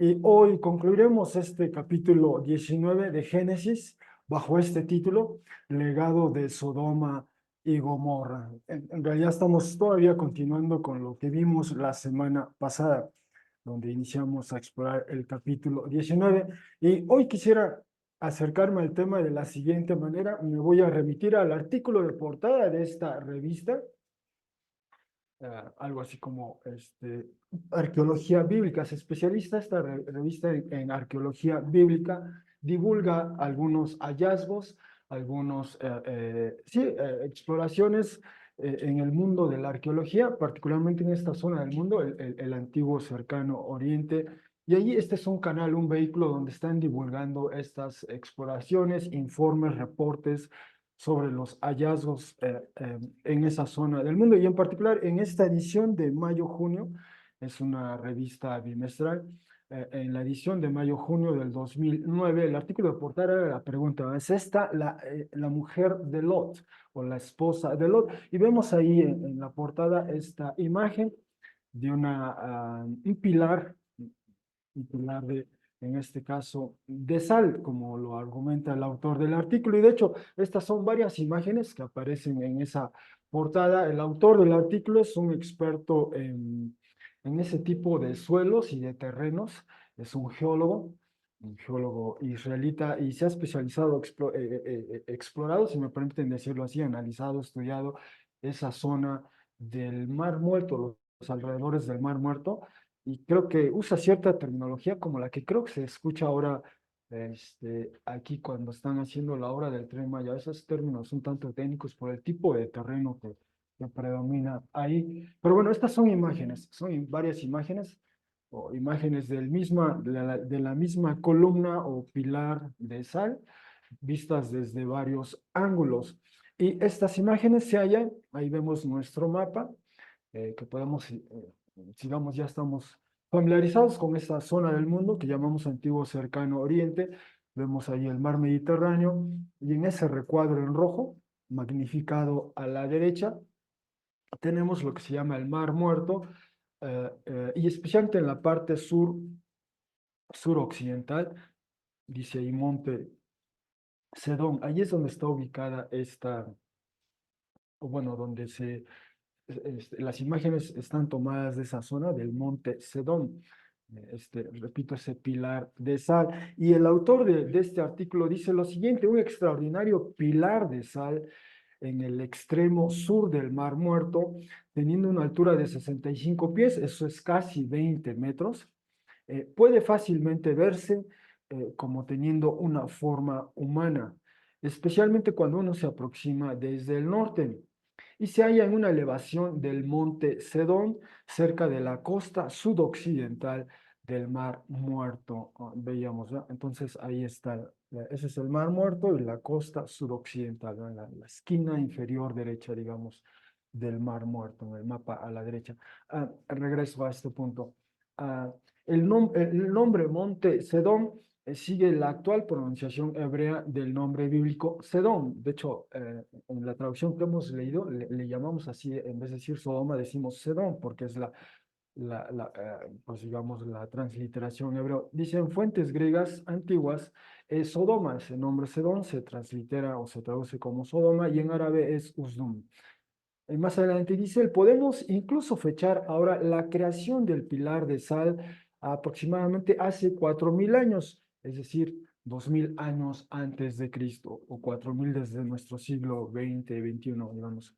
Y hoy concluiremos este capítulo 19 de Génesis bajo este título, Legado de Sodoma y Gomorra. En realidad estamos todavía continuando con lo que vimos la semana pasada, donde iniciamos a explorar el capítulo 19. Y hoy quisiera acercarme al tema de la siguiente manera. Me voy a remitir al artículo de portada de esta revista, algo así como arqueología bíblica. Se especializa esta revista en arqueología bíblica, divulga algunos hallazgos, algunos, exploraciones en el mundo de la arqueología, particularmente en esta zona del mundo, el antiguo cercano oriente. Y allí este es un canal, un vehículo donde están divulgando estas exploraciones, informes, reportes sobre los hallazgos en esa zona del mundo y en particular en esta edición de mayo-junio, es una revista bimestral. En la edición de mayo-junio del 2009, el artículo de portada era la pregunta: ¿es esta la mujer de Lot o la esposa de Lot? Y vemos ahí en la portada esta imagen de un pilar en este caso, de sal, como lo argumenta el autor del artículo. Y de hecho, estas son varias imágenes que aparecen en esa portada. El autor del artículo es un experto en ese tipo de suelos y de terrenos. Es un geólogo israelita, y se ha especializado, explorado, si me permiten decirlo así, analizado, estudiado esa zona del Mar Muerto, los alrededores del Mar Muerto, y creo que usa cierta terminología como la que creo que se escucha ahora aquí cuando están haciendo la obra del Tren Maya. Esos términos son tanto técnicos por el tipo de terreno que predomina ahí. Pero bueno, estas son imágenes, son varias imágenes, o imágenes de la misma columna o pilar de sal, vistas desde varios ángulos. Y estas imágenes se hallan, ahí vemos nuestro mapa, que podemos, sigamos, ya estamos familiarizados con esta zona del mundo que llamamos Antiguo Cercano Oriente. Vemos ahí el mar Mediterráneo, y en ese recuadro en rojo, magnificado a la derecha, tenemos lo que se llama el Mar Muerto, y especialmente en la parte suroccidental, dice ahí Monte Sedón. Ahí es donde está ubicada o bueno, donde las imágenes están tomadas de esa zona del Monte Sedón. Repito, ese pilar de sal. Y el autor de este artículo dice lo siguiente: un extraordinario pilar de sal en el extremo sur del Mar Muerto, teniendo una altura de 65 pies, eso es casi 20 metros, puede fácilmente verse como teniendo una forma humana, especialmente cuando uno se aproxima desde el norte, y se halla en una elevación del monte Sedón, cerca de la costa sudoccidental del Mar Muerto. Veíamos, ¿no? Entonces ahí está, ese es el Mar Muerto y la costa sudoccidental, ¿no? La esquina inferior derecha, digamos, del Mar Muerto, en el mapa a la derecha. Regreso a este punto. Ah, el nombre Monte Sedón sigue la actual pronunciación hebrea del nombre bíblico Sedón. De hecho, en la traducción que hemos leído, le llamamos así, en vez de decir Sodoma, decimos Sedón, porque es pues digamos, la transliteración hebreo. Dicen fuentes griegas antiguas, Sodoma, ese nombre Sedón, se translitera o se traduce como Sodoma, y en árabe es Uzdum. Más adelante dice, podemos incluso fechar ahora la creación del pilar de sal aproximadamente hace 4000 años, es decir, 2000 años antes de Cristo, o 4000 desde nuestro siglo XX, XXI, digamos.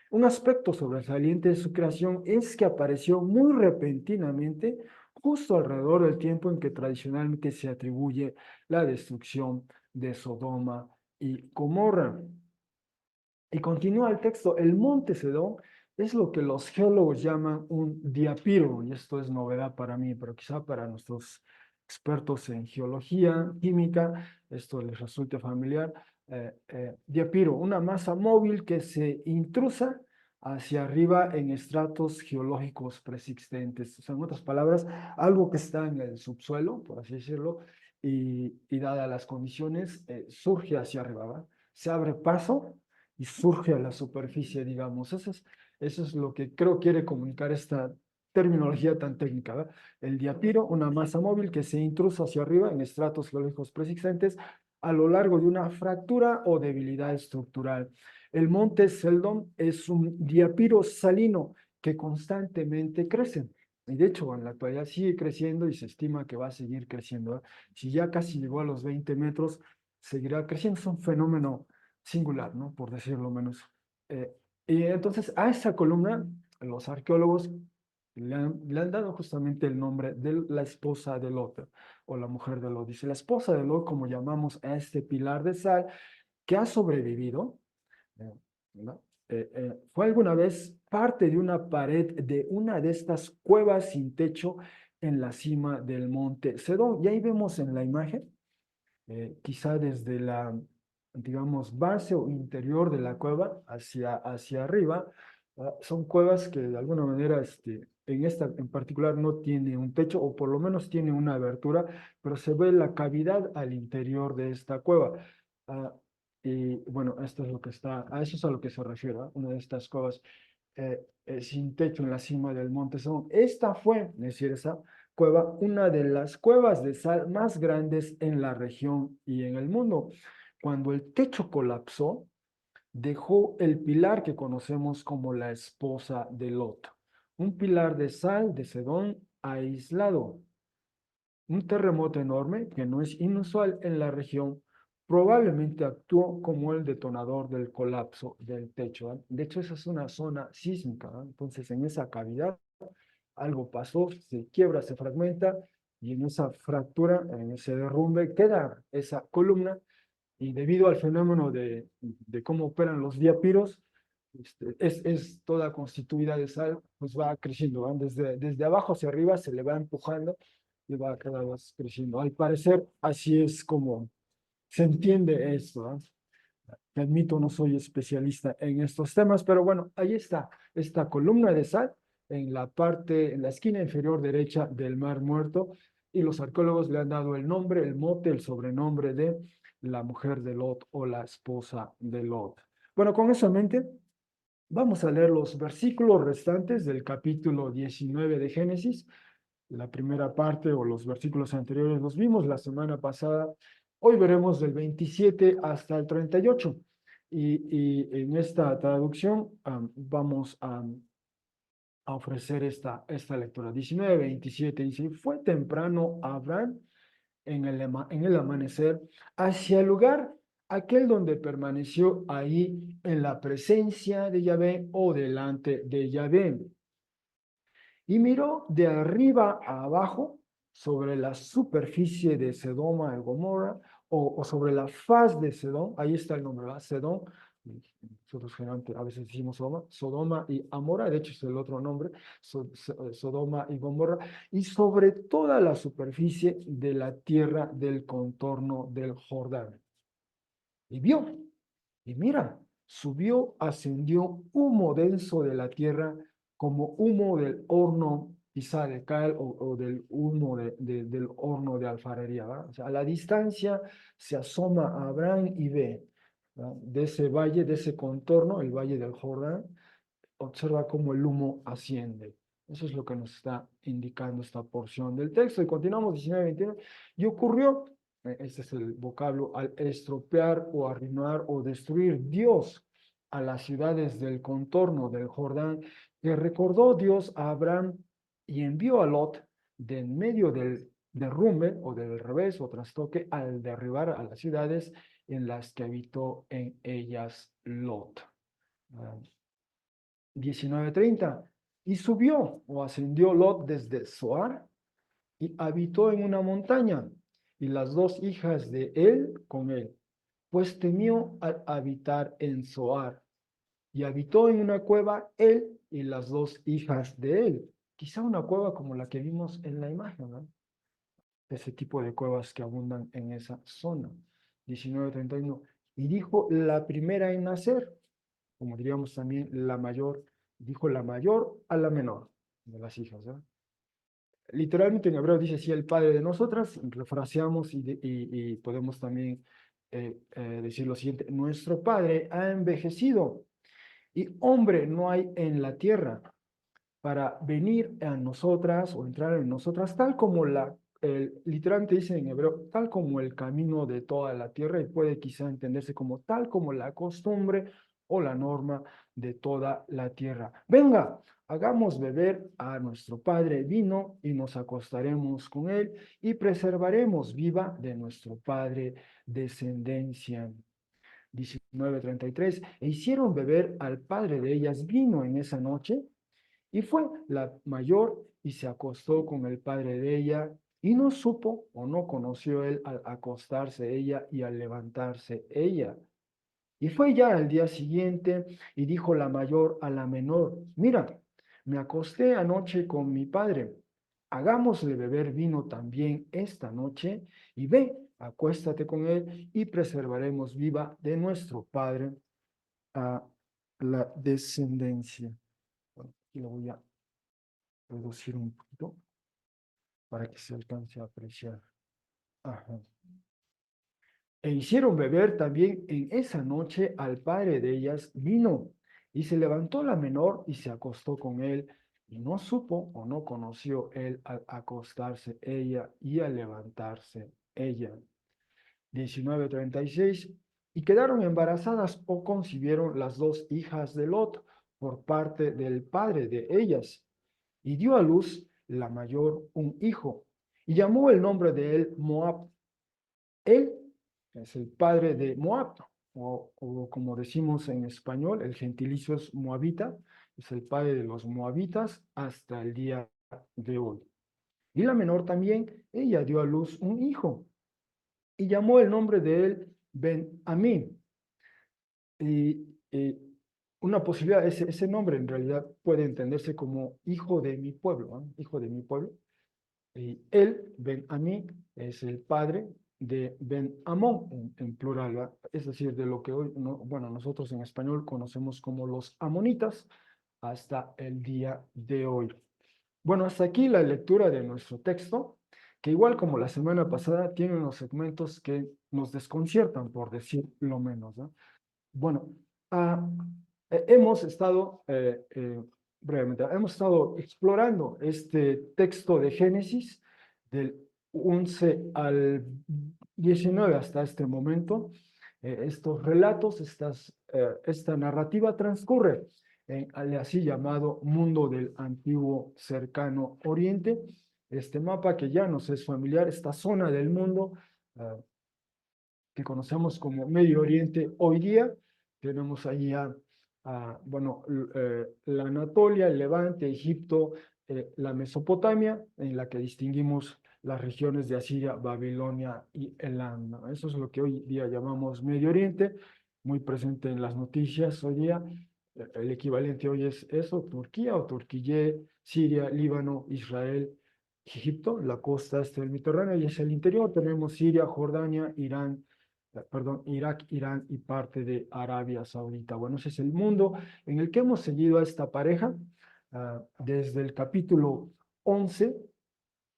Un aspecto sobresaliente de su creación es que apareció muy repentinamente, justo alrededor del tiempo en que tradicionalmente se atribuye la destrucción de Sodoma y Gomorra. Y continúa el texto: el monte Sedón es lo que los geólogos llaman un diapiro, y esto es novedad para mí, pero quizá para nuestros expertos en geología, química, esto les resulte familiar. Diapiro, una masa móvil que se intrusa hacia arriba en estratos geológicos preexistentes. O sea, en otras palabras, algo que está en el subsuelo, por así decirlo, y dadas las condiciones, surge hacia arriba, ¿va? Se abre paso y surge a la superficie, digamos. Eso es lo que creo quiere comunicar esta terminología tan técnica, ¿verdad? El diapiro, una masa móvil que se intrusa hacia arriba en estratos geológicos preexistentes a lo largo de una fractura o debilidad estructural. El monte Seldon es un diapiro salino que constantemente crece. Y de hecho, en la actualidad sigue creciendo y se estima que va a seguir creciendo, ¿eh? Si ya casi llegó a los 20 metros, seguirá creciendo. Es un fenómeno singular, ¿no? Por decirlo menos. Eh, y entonces a esa columna, los arqueólogos le han dado justamente el nombre de la esposa de Lot, o la mujer de Lot. Dice, la esposa de Lot, como llamamos a este pilar de sal, que ha sobrevivido, eh, ¿no? Fue alguna vez parte de una pared de una de estas cuevas sin techo en la cima del monte Sedón. Y ahí vemos en la imagen, quizá desde la, digamos, base o interior de la cueva hacia arriba, son cuevas que de alguna manera, en esta en particular no tiene un techo, o por lo menos tiene una abertura, pero se ve la cavidad al interior de esta cueva. Ah, y bueno, esto es lo que está, a eso es a lo que se refiere, ¿ah? Una de estas cuevas sin techo en la cima del Monte Son. Esta fue, es decir, esa cueva, una de las cuevas de sal más grandes en la región y en el mundo. Cuando el techo colapsó, dejó el pilar que conocemos como la esposa de Lot, un pilar de sal de Sedón aislado. Un terremoto enorme, que no es inusual en la región, probablemente actuó como el detonador del colapso del techo, ¿eh? De hecho, esa es una zona sísmica, ¿eh? Entonces, en esa cavidad algo pasó, se quiebra, se fragmenta, y en esa fractura, en ese derrumbe, queda esa columna, y debido al fenómeno de cómo operan los diapiros, es toda constituida de sal, pues va creciendo, ¿va? Desde abajo hacia arriba se le va empujando y va cada vez creciendo. Al parecer, así es como se entiende esto, ¿va? Te admito, no soy especialista en estos temas, pero bueno, ahí está, esta columna de sal en la parte, en la esquina inferior derecha del Mar Muerto, y los arqueólogos le han dado el nombre, el mote, el sobrenombre de la mujer de Lot o la esposa de Lot. Bueno, con eso en mente, vamos a leer los versículos restantes del capítulo 19 de Génesis. La primera parte o los versículos anteriores los vimos la semana pasada. Hoy veremos del 27 hasta el 38. Y en esta traducción vamos a ofrecer esta lectura. 19, 27 dice, fue temprano Abraham en el amanecer hacia el lugar aquel donde permaneció ahí en la presencia de Yahvé o delante de Yahvé. Y miró de arriba a abajo sobre la superficie de Sodoma y Gomorra, o sobre la faz de Sedón, ahí está el nombre, ¿verdad? Sedón, nosotros generalmente a veces decimos Sodoma, Sodoma y Amora, de hecho es el otro nombre, Sodoma y Gomorra, y sobre toda la superficie de la tierra del contorno del Jordán. Y vio, y mira, subió, ascendió humo denso de la tierra, como humo del horno quizá de cal, o del humo del horno de alfarería, ¿verdad? O sea, a la distancia se asoma a Abraham y ve, ¿verdad? De ese valle, de ese contorno, el valle del Jordán, observa cómo el humo asciende. Eso es lo que nos está indicando esta porción del texto. Y continuamos 19-21. Y ocurrió, este es el vocablo, al estropear o arruinar o destruir Dios a las ciudades del contorno del Jordán, que recordó Dios a Abraham y envió a Lot de en medio del derrumbe o del revés o trastoque al derribar a las ciudades en las que habitó en ellas Lot. 19:30. Y subió o ascendió Lot desde Zoar y habitó en una montaña, y las dos hijas de él con él, pues temió al habitar en Zoar, y habitó en una cueva él y las dos hijas de él. Quizá una cueva como la que vimos en la imagen, ¿no? Ese tipo de cuevas que abundan en esa zona. 19:31. Y dijo la primera en nacer, como diríamos también la mayor, dijo la mayor a la menor de las hijas, ¿eh? Literalmente en hebreo dice sí el padre de nosotras, refraseamos y podemos también decir lo siguiente, nuestro padre ha envejecido y hombre no hay en la tierra, para venir a nosotras o entrar en nosotras, tal como literalmente dice en hebreo, tal como el camino de toda la tierra, y puede quizá entenderse como tal como la costumbre o la norma de toda la tierra. Venga, hagamos beber a nuestro Padre vino y nos acostaremos con él y preservaremos viva de nuestro Padre descendencia. 19:33, e hicieron beber al padre de ellas vino en esa noche, y fue la mayor y se acostó con el padre de ella, y no supo o no conoció él al acostarse ella y al levantarse ella. Y fue ya al día siguiente y dijo la mayor a la menor, mira, me acosté anoche con mi padre, hagámosle beber vino también esta noche y ve, acuéstate con él y preservaremos viva de nuestro padre a la descendencia. Bueno, aquí lo voy a reducir un poquito para que se alcance a apreciar. Ajá. E hicieron beber también en esa noche al padre de ellas vino, y se levantó la menor y se acostó con él, y no supo o no conoció él al acostarse ella y al levantarse ella. 19:36, y quedaron embarazadas o concibieron las dos hijas de Lot por parte del padre de ellas, y dio a luz la mayor un hijo, y llamó el nombre de él Moab. Él es el padre de Moab, o como decimos en español, el gentilicio es moabita, es el padre de los moabitas hasta el día de hoy. Y la menor también, ella dio a luz un hijo, y llamó el nombre de él Ben-Amí. Y una posibilidad, ese nombre en realidad puede entenderse como hijo de mi pueblo, ¿no? Hijo de mi pueblo. Y él, Ben-Amí, es el padre de Ben-Amón, en plural, ¿verdad? Es decir, de lo que hoy, bueno, nosotros en español conocemos como los amonitas hasta el día de hoy. Bueno, hasta aquí la lectura de nuestro texto, que igual como la semana pasada, tiene unos segmentos que nos desconciertan, por decir lo menos, ¿no? Bueno, ah, hemos estado, brevemente, hemos estado explorando este texto de Génesis del 11 al 19 hasta este momento. Estos relatos, esta narrativa transcurre en el así llamado mundo del antiguo cercano oriente. Este mapa que ya nos es familiar, esta zona del mundo, que conocemos como Medio Oriente hoy día. Tenemos ahí bueno, la Anatolia, el Levante, Egipto, la Mesopotamia, en la que distinguimos las regiones de Asiria, Babilonia y Elam, ¿no? Eso es lo que hoy día llamamos Medio Oriente, muy presente en las noticias hoy día. El equivalente hoy es eso, Turquía o Turquía, Siria, Líbano, Israel, Egipto, la costa este del Mediterráneo, y hacia el interior tenemos Siria, Jordania, Irán, perdón, Irak, Irán y parte de Arabia Saudita. Bueno, ese es el mundo en el que hemos seguido a esta pareja desde el capítulo 11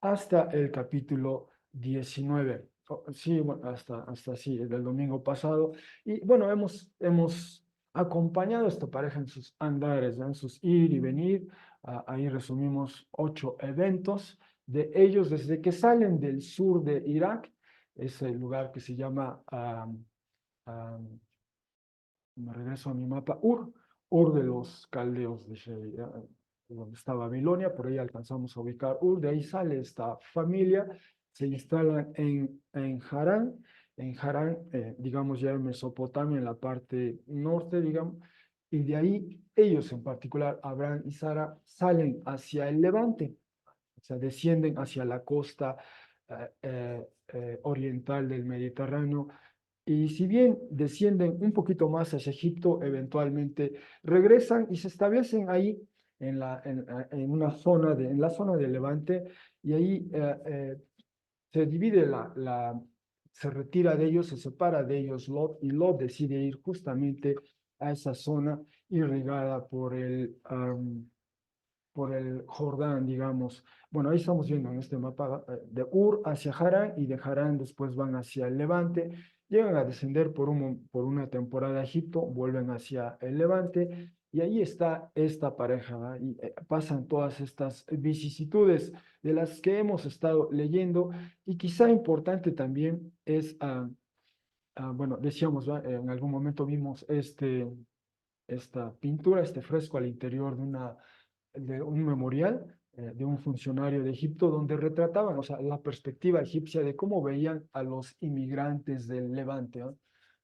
hasta el capítulo 19. Sí, bueno, hasta sí, del domingo pasado. Y bueno, hemos acompañado a esta pareja en sus andares, ¿no? En sus ir y venir. Ahí resumimos 8 eventos de ellos desde que salen del sur de Irak, ese lugar que se llama, me regreso a mi mapa, Ur de los caldeos, donde está Babilonia, por ahí alcanzamos a ubicar Ur, de ahí sale esta familia, se instalan en Harán, digamos ya en Mesopotamia, en la parte norte, digamos, y de ahí ellos en particular, Abraham y Sara, salen hacia el Levante, o sea, descienden hacia la costa oriental del Mediterráneo, y si bien descienden un poquito más hacia Egipto, eventualmente regresan y se establecen ahí en una zona en la zona de Levante, y ahí se divide se retira de ellos, se separa de ellos Lot, y Lot decide ir justamente a esa zona irrigada por el Jordán, digamos. Bueno, ahí estamos viendo en este mapa de Ur hacia Harán, y de Harán después van hacia el Levante, llegan a descender por una temporada a Egipto, vuelven hacia el Levante, Y ahí está esta pareja, ¿va? Y pasan todas estas vicisitudes de las que hemos estado leyendo. Y quizá importante también es, bueno, decíamos, ¿va? En algún momento vimos esta pintura, este fresco al interior de un memorial de un funcionario de Egipto donde retrataban, o sea, la perspectiva egipcia de cómo veían a los inmigrantes del Levante, ¿no?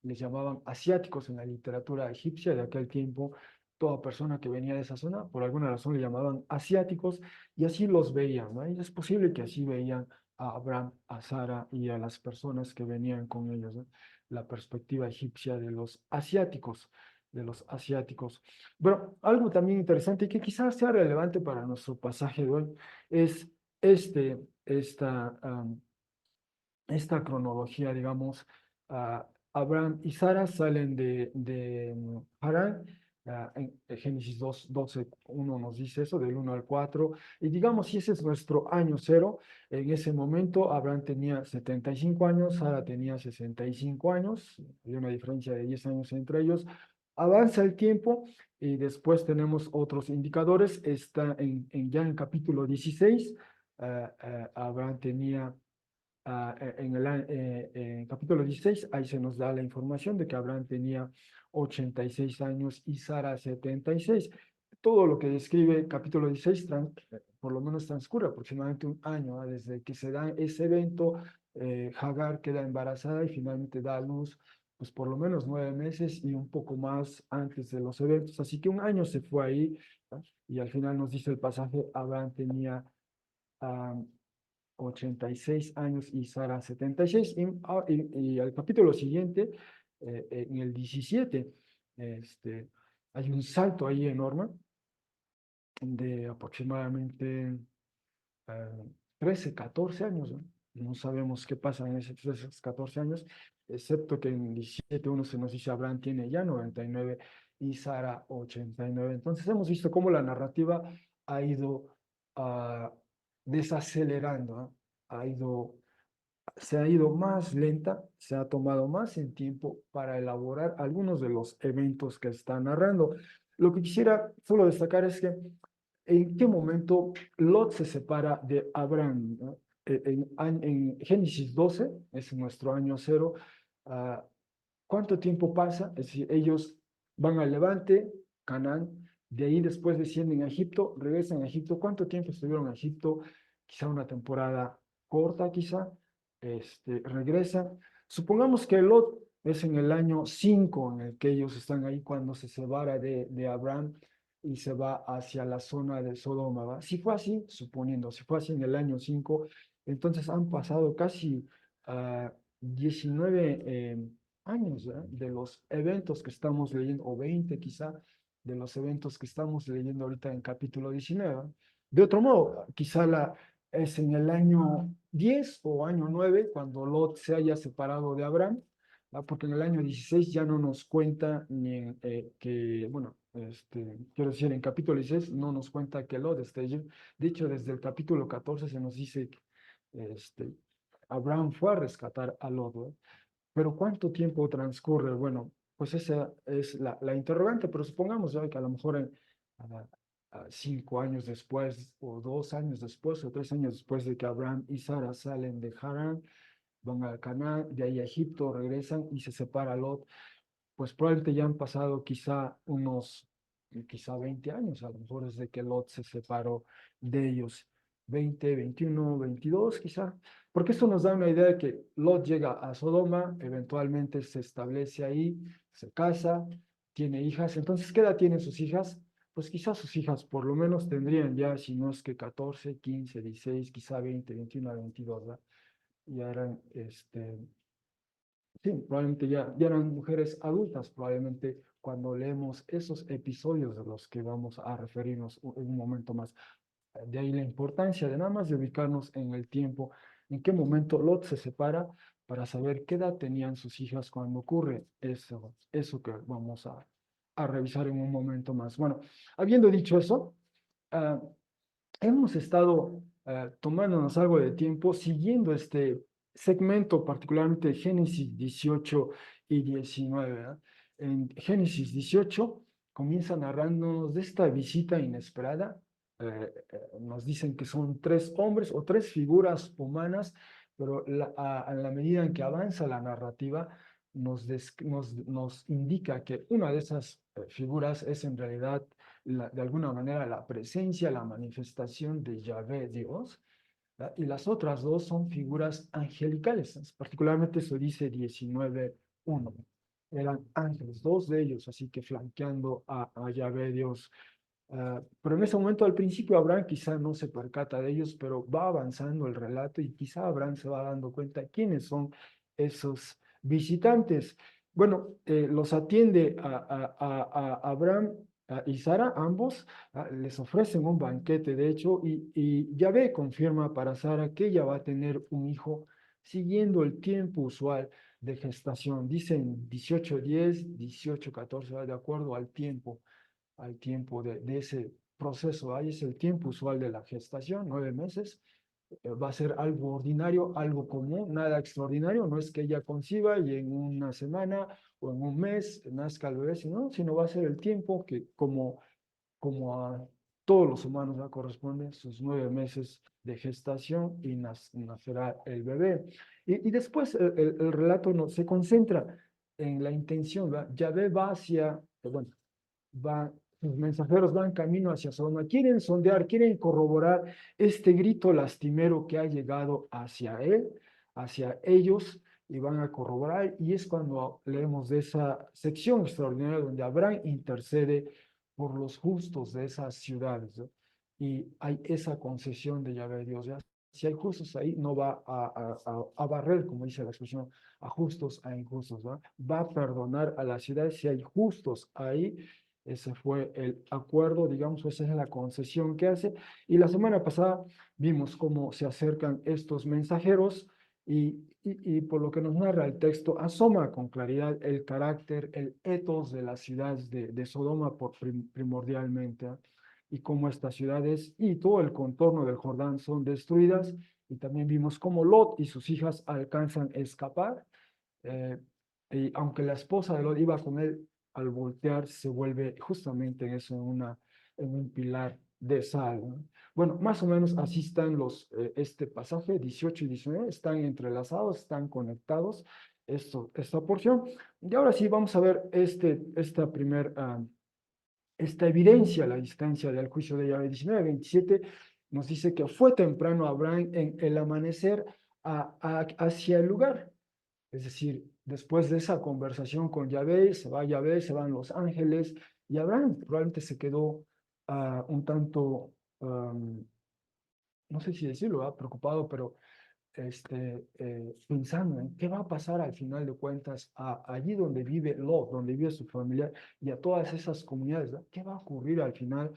Les llamaban asiáticos en la literatura egipcia de aquel tiempo. Toda persona que venía de esa zona, por alguna razón le llamaban asiáticos y así los veían, ¿no? Y es posible que así veían a Abraham, a Sara y a las personas que venían con ellos, ¿no? La perspectiva egipcia de los asiáticos. Pero algo también interesante y que quizás sea relevante para nuestro pasaje de hoy es este, esta, um, esta cronología, digamos. Abraham y Sara salen de Harán. En Génesis 12, 1 nos dice eso, del 1 al 4. Y digamos, si ese es nuestro año cero, en ese momento Abraham tenía 75 años, Sara tenía 65 años, hay una diferencia de 10 años entre ellos. Avanza el tiempo y después tenemos otros indicadores. Está ya en capítulo 16. Abraham tenía en capítulo 16, ahí se nos da la información de que Abraham tenía 86 años y Sara 76. Todo lo que describe capítulo 16, por lo menos transcurre aproximadamente un año, desde que se da ese evento. Hagar queda embarazada y finalmente da a luz, pues por lo menos 9 meses y un poco más antes de los eventos. Así que un año se fue ahí, ¿no? Y al final nos dice el pasaje, Abraham tenía ah, 86 años y Sara 76. Y al capítulo siguiente, en el 17, hay un salto ahí enorme de aproximadamente eh, 13, 14 años, ¿no? No sabemos qué pasa en esos 13, 14 años, excepto que en 17 uno se nos dice Abraham tiene ya 99 y Sara 89. Entonces hemos visto cómo la narrativa ha ido ah, desacelerando, ¿no? Se ha ido más lenta, se ha tomado más en tiempo para elaborar algunos de los eventos que está narrando. Lo que quisiera solo destacar es que en qué momento Lot se separa de Abraham, ¿no? En Génesis 12, es nuestro año cero. ah, ¿Cuánto tiempo pasa? Es decir, ellos van al Levante, Canaán, de ahí después descienden a Egipto, regresan a Egipto. ¿Cuánto tiempo estuvieron en Egipto? Quizá una temporada corta, quizá. Regresan. Supongamos que Lot es en el año 5 en el que ellos están ahí cuando se separa de Abraham y se va hacia la zona de Sodoma, ¿va? Si fue así, suponiendo, si fue así en el año 5, entonces han pasado casi 19 años, ¿verdad? De los eventos que estamos leyendo, o 20 quizá, de los eventos que estamos leyendo ahorita en capítulo 19. ¿Va? De otro modo, quizá es en el año 10 o año 9 cuando Lot se haya separado de Abraham, ¿va? Porque en el año 16 ya no nos cuenta ni bueno, quiero decir, en capítulo 16 no nos cuenta que Lot esté allí. De hecho, desde el capítulo 14 se nos dice que este, Abraham fue a rescatar a Lot, ¿no? Pero ¿cuánto tiempo transcurre? Bueno, pues esa es la interrogante, pero supongamos ya que a lo mejor a- 5 años después, o 2 años después, o 3 años después de que Abraham y Sara salen de Harán, van a Canaán, de ahí a Egipto, regresan y se separa Lot, pues probablemente ya han pasado quizá 20 años, a lo mejor desde que Lot se separó de ellos, 20, 21, 22 quizá, porque esto nos da una idea de que Lot llega a Sodoma, eventualmente se establece ahí, se casa, tiene hijas. Entonces, ¿qué edad tienen sus hijas? Pues quizás sus hijas por lo menos tendrían ya, si no es que 14, 15, 16, quizá 20, 21 a 22, ¿verdad? Ya eran, sí, probablemente ya eran mujeres adultas, probablemente cuando leemos esos episodios de los que vamos a referirnos en un momento más. De ahí la importancia de nada más de ubicarnos en el tiempo, en qué momento Lot se separa para saber qué edad tenían sus hijas cuando ocurre eso que vamos a revisar en un momento más. Bueno, habiendo dicho eso, ah, hemos estado tomándonos algo de tiempo siguiendo este segmento, particularmente Génesis 18 y 19. ¿Verdad? En Génesis 18 comienza narrándonos de esta visita inesperada. Nos dicen que son tres hombres o tres figuras humanas, pero a la medida en que avanza la narrativa, nos indica que una de esas figuras es en realidad, de alguna manera, la presencia, la manifestación de Yahvé, Dios, ¿verdad? Y las otras dos son figuras angelicales, particularmente eso dice 19:1. Eran ángeles, dos de ellos, así que flanqueando a Yahvé Dios. Pero en ese momento, al principio, Abraham quizá no se percata de ellos, pero va avanzando el relato y quizá Abraham se va dando cuenta quiénes son esos visitantes. Bueno, los atiende a Abraham y Sara, ambos, les ofrecen un banquete, de hecho, y Yahvé confirma para Sara que ella va a tener un hijo siguiendo el tiempo usual de gestación. Dicen 18:10, 18:14, de acuerdo al tiempo de ese proceso. Ahí es el tiempo usual de la gestación, 9 meses. Va a ser algo ordinario, algo común, nada extraordinario. No es que ella conciba y en una semana o en un mes nazca el bebé, sino va a ser el tiempo que como a todos los humanos ya corresponde sus 9 meses de gestación y nacerá el bebé. Y después el relato no, se concentra en la intención, ¿verdad? Yahvé va hacia, bueno, los mensajeros van camino hacia Sodoma, quieren sondear, quieren corroborar este grito lastimero que ha llegado hacia él, hacia ellos, y van a corroborar, y es cuando leemos de esa sección extraordinaria donde Abraham intercede por los justos de esas ciudades, ¿no? Y hay esa concesión de Yahvé Dios, ¿ya? Si hay justos ahí, no va a barrer, como dice la expresión, a justos, a injustos, ¿no? Va a perdonar a las ciudades si hay justos ahí. Ese fue el acuerdo, digamos, esa es la concesión que hace. Y la semana pasada vimos cómo se acercan estos mensajeros y por lo que nos narra el texto, asoma con claridad el carácter, el ethos de las ciudades de Sodoma primordialmente, ¿eh? Y cómo estas ciudades y todo el contorno del Jordán son destruidas. Y también vimos cómo Lot y sus hijas alcanzan a escapar. eh, y aunque la esposa de Lot iba con él, al voltear se vuelve justamente en eso, en un pilar de sal, ¿no? Bueno, más o menos así están este pasaje, 18 y 19, están entrelazados, están conectados, esta porción. Y ahora sí, vamos a ver esta evidencia a la distancia del juicio de Yahvé. 19:27 nos dice que fue temprano Abraham en el amanecer hacia el lugar. Es decir, después de esa conversación con Yahvé, se van los ángeles, y Abraham probablemente se quedó un tanto, no sé si decirlo, preocupado, pero pensando en qué va a pasar al final de cuentas allí donde vive Lot, donde vive su familia, y a todas esas comunidades, ¿no? ¿Qué va a ocurrir al final?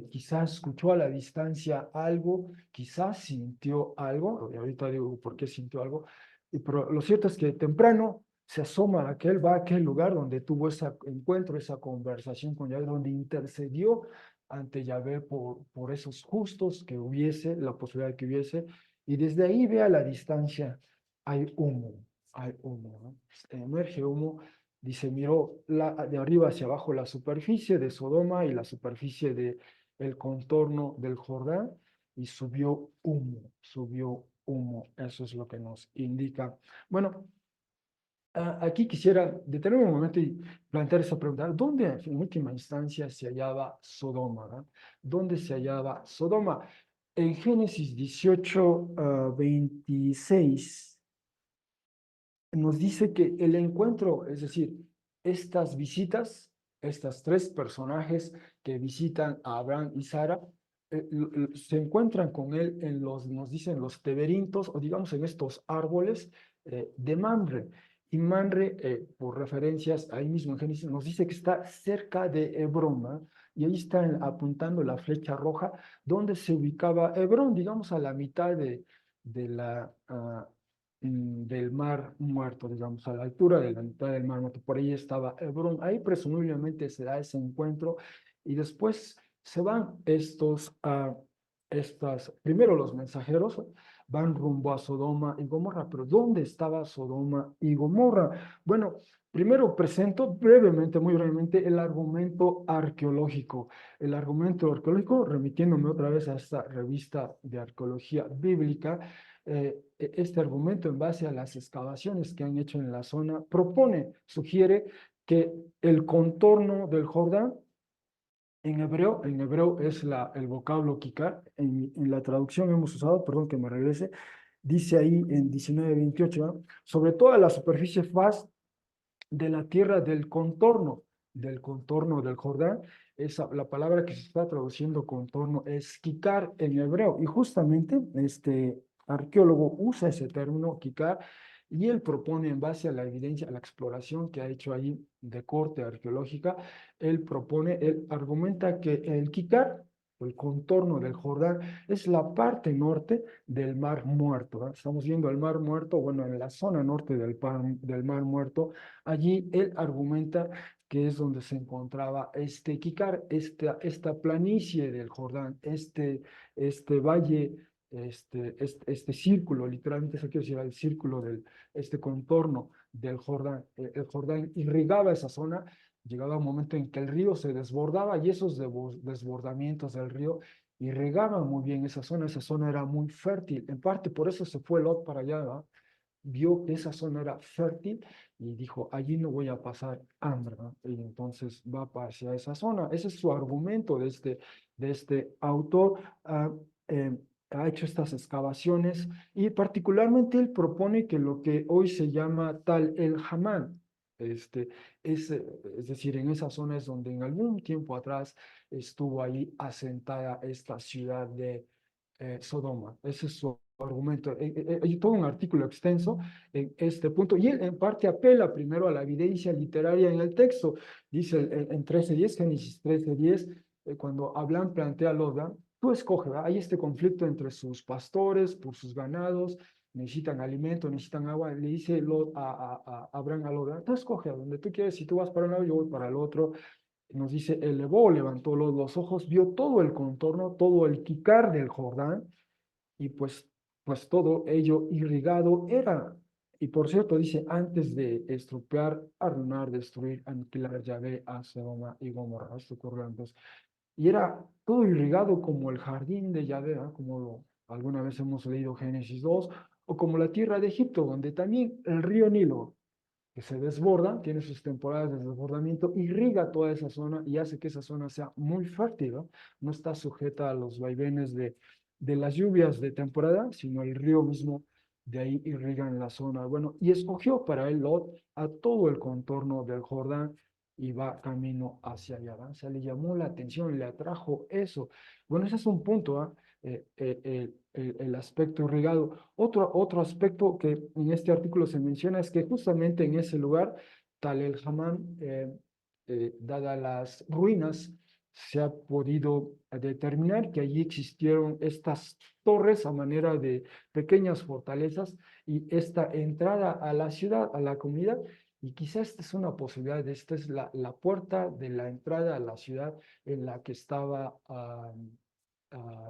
Quizás escuchó a la distancia algo, quizás sintió algo, y ahorita digo por qué sintió algo, pero lo cierto es que temprano se asoma va a aquel lugar donde tuvo ese encuentro, esa conversación con Yahvé, donde intercedió ante Yahvé por esos justos que hubiese, la posibilidad que hubiese, y desde ahí ve a la distancia, hay humo, ¿no? Emerge humo. Dice, miró de arriba hacia abajo la superficie de Sodoma y la superficie de el contorno del Jordán, y subió humo. Eso es lo que nos indica. Bueno, aquí quisiera detenerme un momento y plantear esa pregunta. ¿Dónde en última instancia se hallaba Sodoma, ¿verdad? ¿Dónde se hallaba Sodoma? En Génesis 18, 26 nos dice que el encuentro, es decir, estas visitas, estas tres personajes que visitan a Abraham y Sara, se encuentran con él nos dicen los teberintos, o digamos en estos árboles de Mamre. Y Mamre, por referencias ahí mismo en Génesis, nos dice que está cerca de Hebrón, ¿no? Y ahí está apuntando la flecha roja, donde se ubicaba Hebrón, digamos a la mitad de del Mar Muerto, digamos, a la altura de la mitad del Mar Muerto. Por ahí estaba Hebrón. Ahí presumiblemente se da ese encuentro y después se van primero los mensajeros van rumbo a Sodoma y Gomorra. Pero ¿dónde estaba Sodoma y Gomorra? Bueno, primero presento brevemente, muy brevemente, el argumento arqueológico. El argumento arqueológico, remitiéndome otra vez a esta revista de arqueología bíblica, este argumento en base a las excavaciones que han hecho en la zona propone, sugiere que el contorno del Jordán en hebreo es el vocablo kikar, en la traducción hemos usado, perdón que me regrese, dice ahí en 19:28, ¿no? Sobre toda la superficie faz de la tierra del contorno del Jordán, la palabra que se está traduciendo contorno es kikar en hebreo, y justamente este arqueólogo usa ese término kikar, y él propone en base a la evidencia, a la exploración que ha hecho ahí de corte arqueológica, él argumenta que el kikar, el contorno del Jordán, es la parte norte del Mar Muerto, ¿no? Estamos viendo el Mar Muerto, bueno, en la zona norte del Mar Muerto. Allí él argumenta que es donde se encontraba este Kikar, esta planicie del Jordán, este valle, este círculo, literalmente eso quiere decir el círculo este contorno del Jordán. El Jordán irrigaba esa zona, llegaba un momento en que el río se desbordaba y esos desbordamientos del río irrigaban muy bien esa zona era muy fértil, en parte por eso se fue Lot para allá, ¿no? Vio que esa zona era fértil y dijo, allí no voy a pasar hambre, ¿no? Y entonces va hacia esa zona. Ese es su argumento de este autor. ah, eh, ha hecho estas excavaciones y particularmente él propone que lo que hoy se llama Tal el Hamán, este, es decir, en esa zona es donde en algún tiempo atrás estuvo ahí asentada esta ciudad de Sodoma. Ese es su argumento. Hay todo un artículo extenso en este punto y él en parte apela primero a la evidencia literaria en el texto. Dice en 13:10, Génesis 13:10, cuando Abraham plantea a Loda, tú escoge, ¿verdad? Hay este conflicto entre sus pastores por sus ganados, necesitan alimento, necesitan agua. Le dice a Abraham a Loda, tú escoge a donde tú quieres, si tú vas para un lado, yo voy para el otro. Nos dice, elevó, levantó los ojos, vio todo el contorno, todo el quicar del Jordán, y pues todo ello irrigado era. Y por cierto, dice, antes de estropear, arruinar, destruir, aniquilar, Yahvé a Sodoma y Gomorra. Esto ocurrió antes. Y era todo irrigado como el jardín de Yahvé, ¿ah? Alguna vez hemos leído Génesis 2, o como la tierra de Egipto, donde también el río Nilo, que se desborda, tiene sus temporadas de desbordamiento, irriga toda esa zona y hace que esa zona sea muy fértil, ¿no? No está sujeta a los vaivenes de las lluvias de temporada, sino el río mismo de ahí irriga en la zona. Bueno, y escogió para él Lot a todo el contorno del Jordán y va camino hacia allá, ¿va? O sea, le llamó la atención, le atrajo eso. Bueno, ese es un punto, ¿ah? El aspecto irrigado. Otro aspecto que en este artículo se menciona es que justamente en ese lugar, Tal el Hamán, dadas las ruinas, se ha podido determinar que allí existieron estas torres a manera de pequeñas fortalezas y esta entrada a la ciudad, a la comunidad, y quizás esta es una posibilidad, esta es la puerta de la entrada a la ciudad en la que estaba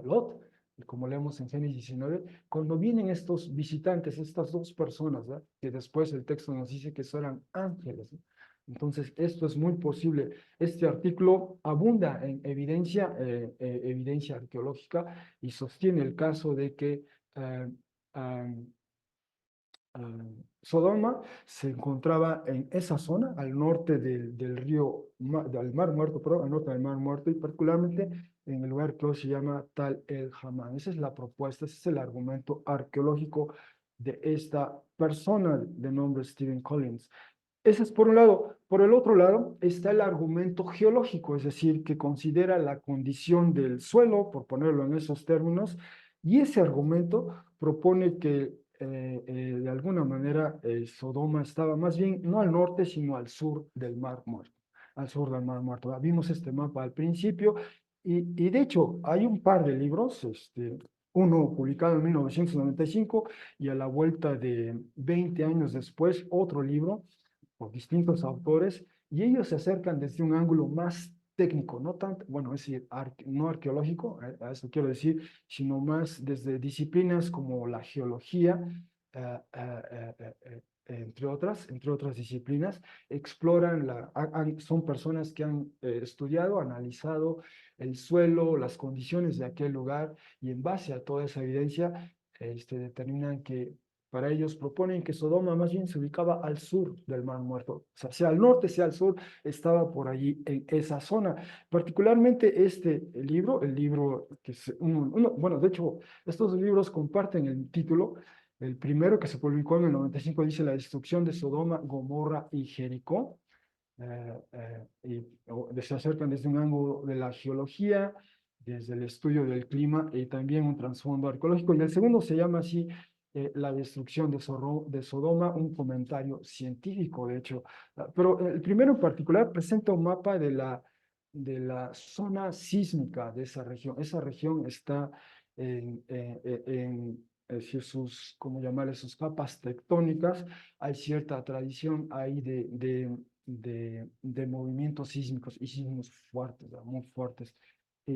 Lot, como leemos en Génesis 19, cuando vienen estos visitantes, estas dos personas, ¿verdad? Que después el texto nos dice que eran ángeles, ¿no? Entonces, esto es muy posible. Este artículo abunda en evidencia arqueológica y sostiene el caso de que eh, um, Sodoma se encontraba en esa zona, al norte del río, del Mar Muerto, pero al norte del Mar Muerto, y particularmente en el lugar que hoy se llama Tal el Hamán. Esa es la propuesta, ese es el argumento arqueológico de esta persona de nombre Stephen Collins. Ese es por un lado. Por el otro lado está el argumento geológico, es decir, que considera la condición del suelo, por ponerlo en esos términos, y ese argumento propone que de alguna manera Sodoma estaba más bien no al norte, sino al sur del Mar Muerto, al sur del Mar Muerto. Vimos este mapa al principio y de hecho hay un par de libros, uno publicado en 1995 y a la vuelta de 20 años después, otro libro por distintos autores, y ellos se acercan desde un ángulo más técnico, no tanto, bueno, es decir, no arqueológico, a eso quiero decir, sino más desde disciplinas como la geología, entre otras disciplinas, exploran, son personas que han estudiado, analizado el suelo, las condiciones de aquel lugar y en base a toda esa evidencia, determinan que para ellos proponen que Sodoma más bien se ubicaba al sur del Mar Muerto, o sea al norte, sea al sur, estaba por allí en esa zona. Particularmente este libro, el libro que es bueno, de hecho, estos libros comparten el título. El primero que se publicó en el 95 dice La destrucción de Sodoma, Gomorra y Jericó. Se acercan desde un ángulo de la geología, desde el estudio del clima y también un trasfondo arqueológico. Y el segundo se llama así La destrucción de Sodoma, un comentario científico, de hecho. Pero el primero en particular presenta un mapa de la zona sísmica de esa región. Esa región está es decir, ¿cómo llamarle? Sus capas tectónicas. Hay cierta tradición ahí de movimientos sísmicos y sísmos fuertes, ¿verdad? Muy fuertes,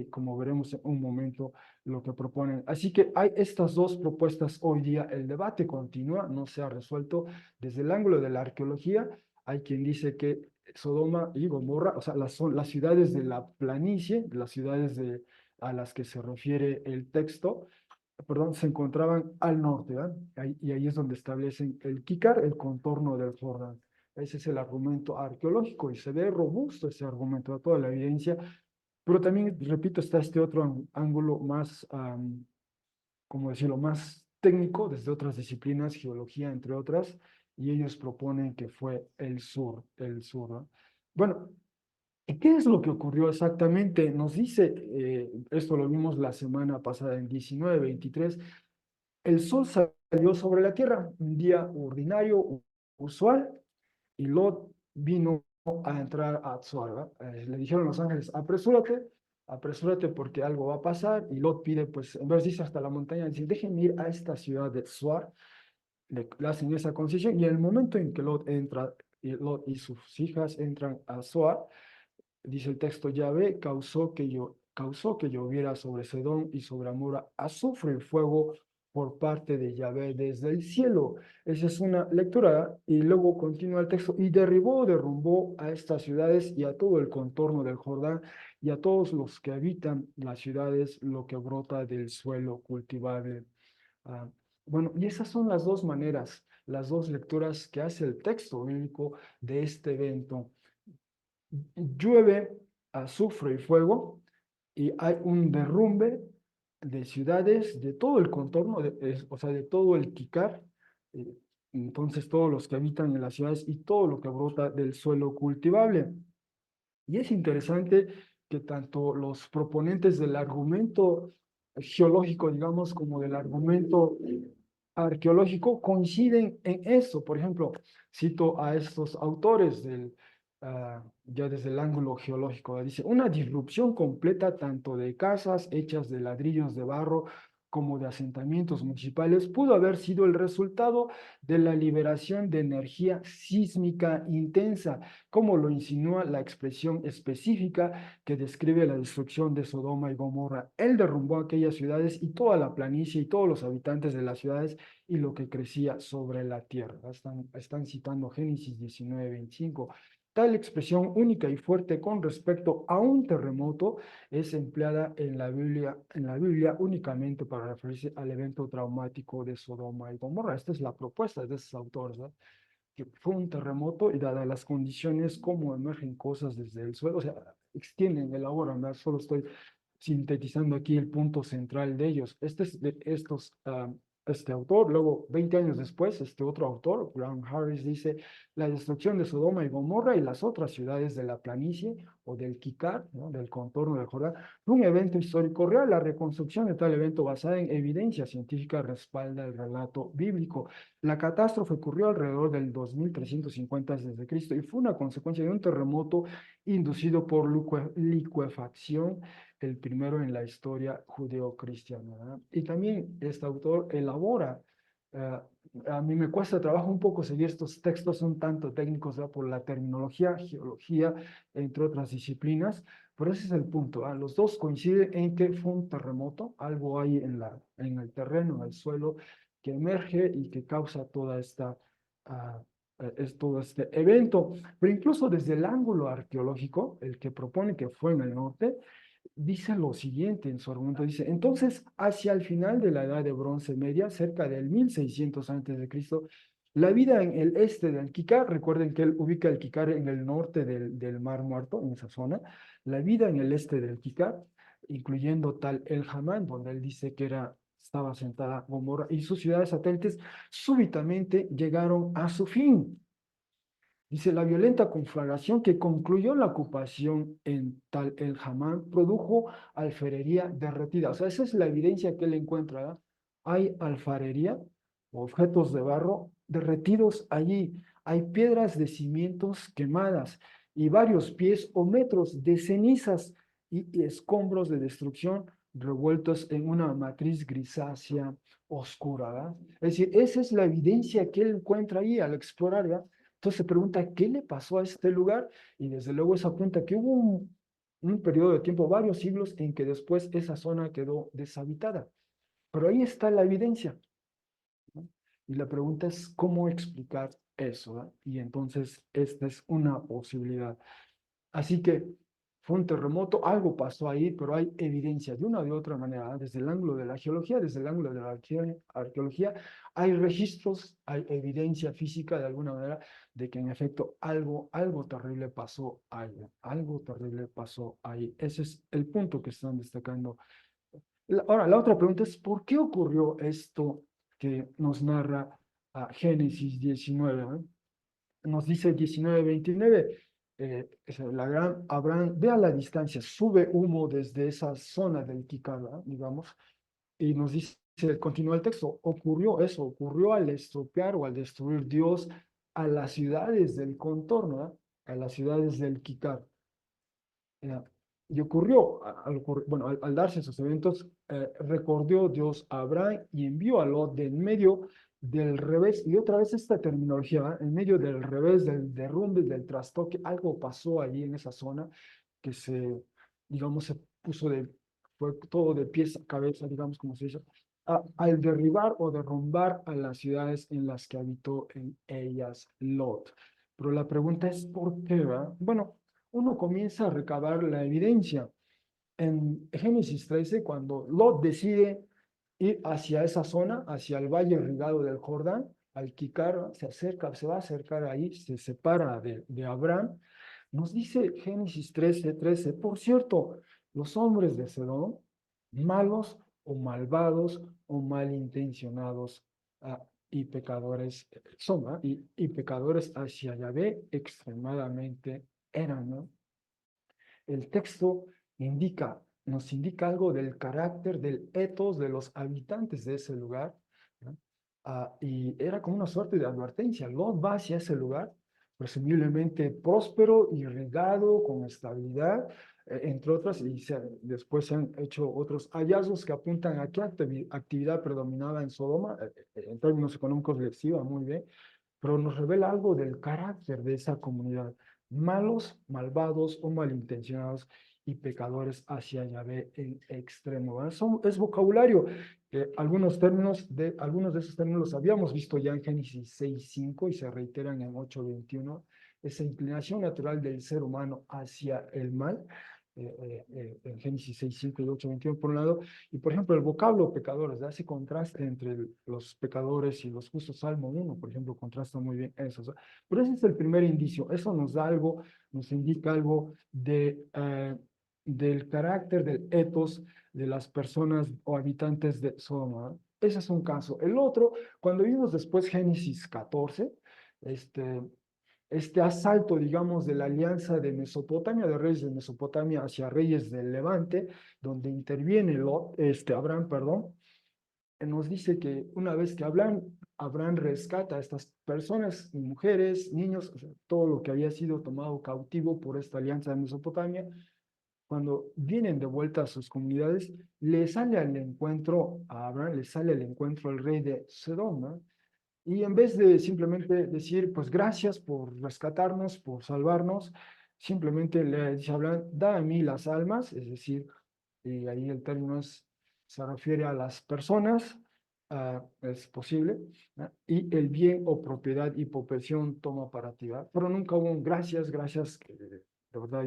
como veremos en un momento lo que proponen. Así que hay estas dos propuestas hoy día, el debate continúa, no se ha resuelto desde el ángulo de la arqueología. Hay quien dice que Sodoma y Gomorra, o sea, son las ciudades de la planicie, las ciudades a las que se refiere el texto, perdón, se encontraban al norte, ¿verdad? Y ahí es donde establecen el Kikar, el contorno del Jordán. Ese es el argumento arqueológico y se ve robusto ese argumento, de toda la evidencia, pero también, repito, está este otro ángulo más, ¿cómo decirlo?, más técnico desde otras disciplinas, geología, entre otras, y ellos proponen que fue el sur, ¿no? Bueno, ¿y qué es lo que ocurrió exactamente? Nos dice, esto lo vimos la semana pasada en 19:23, el sol salió sobre la tierra, un día ordinario, usual, y Lot vino a entrar a Zoar, ¿verdad? Le dijeron los ángeles, apresúrate, apresúrate porque algo va a pasar, y Lot pide, pues, en vez de irse hasta la montaña, dice, déjenme ir a esta ciudad de Zoar, le hacen esa concesión, y en el momento en que Lot entra, y Lot y sus hijas entran a Zoar, dice el texto, Yahvé causó que lloviera sobre Sedón y sobre Amora azufre y fuego por parte de Yahvé desde el cielo. Esa es una lectura y luego continúa el texto, y derrumbó a estas ciudades y a todo el contorno del Jordán y a todos los que habitan las ciudades, lo que brota del suelo cultivable. Ah, bueno, y esas son las dos maneras, las dos lecturas que hace el texto bíblico de este evento. Llueve azufre y fuego y hay un derrumbe de ciudades, de todo el contorno, o sea, de todo el Kikar, eh, entonces todos los que habitan en las ciudades y todo lo que brota del suelo cultivable. Y es interesante que tanto los proponentes del argumento geológico, digamos, como del argumento arqueológico coinciden en eso. Por ejemplo, cito a estos autores ya desde el ángulo geológico. Dice, una disrupción completa tanto de casas hechas de ladrillos de barro como de asentamientos municipales pudo haber sido el resultado de la liberación de energía sísmica intensa, como lo insinúa la expresión específica que describe la destrucción de Sodoma y Gomorra. Él derrumbó aquellas ciudades y toda la planicie y todos los habitantes de las ciudades y lo que crecía sobre la tierra. Están citando Génesis 19:25. Tal expresión única y fuerte con respecto a un terremoto es empleada en la Biblia únicamente para referirse al evento traumático de Sodoma y Gomorra. Esta es la propuesta de esos autores, ¿no? Que fue un terremoto y dadas las condiciones, cómo emergen cosas desde el suelo, o sea, extienden, elaboran, ¿verdad? Solo estoy sintetizando aquí el punto central de ellos. Este es de este autor, luego 20 años después, este otro autor, Graham Harris, dice, la destrucción de Sodoma y Gomorra y las otras ciudades de la planicie o del Kikar, ¿no? Del contorno del Jordán, fue un evento histórico real. La reconstrucción de tal evento basada en evidencia científica respalda el relato bíblico. La catástrofe ocurrió alrededor del 2350 a.C. y fue una consecuencia de un terremoto inducido por licuefacción, el primero en la historia judeocristiana, ¿verdad? Y también este autor elabora a mí me cuesta trabajo un poco seguir estos textos un tanto técnicos, ¿verdad? Por la terminología, geología, entre otras disciplinas, pero ese es el punto, ¿ah? Los dos coinciden en que fue un terremoto, algo hay en el terreno, en el suelo, que emerge y que causa toda esta, ah, es todo este evento. Pero incluso desde el ángulo arqueológico, el que propone que fue en el norte, dice lo siguiente en su argumento, dice, entonces, hacia el final de la Edad de Bronce Media, cerca del 1600 antes de Cristo, la vida en el este del Kikar, recuerden que él ubica el Kikar en el norte del Mar Muerto, en esa zona, la vida en el este del Kikar, incluyendo Tal el Hamán, donde él dice que estaba sentada Gomorra y sus ciudades satélites, súbitamente llegaron a su fin. Dice, la violenta conflagración que concluyó la ocupación en Tal el Hamán produjo alfarería derretida. O sea, esa es la evidencia que él encuentra, ¿verdad? Hay alfarería, objetos de barro derretidos allí. Hay piedras de cimientos quemadas y varios pies o metros de cenizas y escombros de destrucción revueltos en una matriz grisácea oscura, ¿verdad? Es decir, esa es la evidencia que él encuentra ahí al explorar, ¿verdad? Entonces se pregunta, ¿qué le pasó a este lugar? Y desde luego eso apunta que hubo un periodo de tiempo, varios siglos, en que después esa zona quedó deshabitada. Pero ahí está la evidencia, ¿no? Y la pregunta es, ¿cómo explicar eso? ¿verdad? Y entonces esta es una posibilidad. Así que fue un terremoto, algo pasó ahí, pero hay evidencia de una o de otra manera, ¿eh? Desde el ángulo de la geología, desde el ángulo de la arqueología, hay registros, hay evidencia física de alguna manera de que en efecto algo terrible pasó ahí, algo terrible pasó ahí. Ese es el punto que están destacando. Ahora, la otra pregunta es, ¿por qué ocurrió esto que nos narra Génesis 19? Nos dice 19:29, la gran Abraham ve a la distancia, sube humo desde esa zona del Kikara, digamos, y nos dice, continúa el texto, ocurrió eso, ocurrió al estropear o al destruir Dios a las ciudades del contorno, ¿verdad? A las ciudades del Kikar. Eh, y ocurrió, bueno, al darse esos eventos, recordó Dios a Abraham y envió a Lot de en medio del revés, y otra vez esta terminología, en medio del revés, del derrumbe, del trastoque, algo pasó allí en esa zona que digamos, se puso fue todo de pies a cabeza, digamos, como se dice, al derribar o derrumbar a las ciudades en las que habitó en ellas Lot. Pero la pregunta es, ¿por qué, verdad? Bueno, uno comienza a recabar la evidencia. En Génesis 13, cuando Lot decide ir hacia esa zona, hacia el valle irrigado del Jordán, al Kikar, se acerca, se va a acercar ahí, se separa de Abraham, nos dice Génesis 13:13, por cierto, los hombres de Sedón, malos o malvados o malintencionados y pecadores son, y pecadores hacia Yahvé extremadamente eran, ¿no? El texto nos indica algo del carácter, del etos de los habitantes de ese lugar, ¿no? Y era como una suerte de advertencia. Lot va hacia ese lugar, presumiblemente próspero, irrigado, con estabilidad, entre otras, y después se han hecho otros hallazgos que apuntan a qué actividad predominaba en Sodoma, en términos económicos les iba muy bien, pero nos revela algo del carácter de esa comunidad. Malos, malvados o malintencionados y pecadores hacia Yahvé en extremo. Es vocabulario. Algunos de esos términos los habíamos visto ya en Génesis 6:5 y se reiteran en 8:21. Esa inclinación natural del ser humano hacia el mal, en Génesis 6:5 y 8:21 por un lado, y por ejemplo el vocablo pecadores, ese contraste entre los pecadores y los justos, Salmo 1, por ejemplo, contrasta muy bien eso. O sea, pero ese es el primer indicio, eso nos da algo, nos indica algo del carácter, del ethos de las personas o habitantes de Sodoma, ¿no? Ese es un caso. El otro, cuando vimos después Génesis 14, este, este asalto, digamos, de la alianza de Mesopotamia, de reyes de Mesopotamia hacia reyes del Levante, donde interviene Abraham, perdón, nos dice que una vez que Abraham rescata a estas personas, mujeres, niños, o sea, todo lo que había sido tomado cautivo por esta alianza de Mesopotamia, cuando vienen de vuelta a sus comunidades, le sale al encuentro a Abraham, le sale al encuentro el rey de Sodoma, Y en vez de simplemente decir, pues gracias por rescatarnos, por salvarnos, simplemente le dice, hablan, da a mí las almas, es decir, y ahí el término se refiere a las personas, es posible, ¿no? Y el bien o propiedad y posesión toma para ti, ¿verdad? Pero nunca hubo un gracias, gracias, que de verdad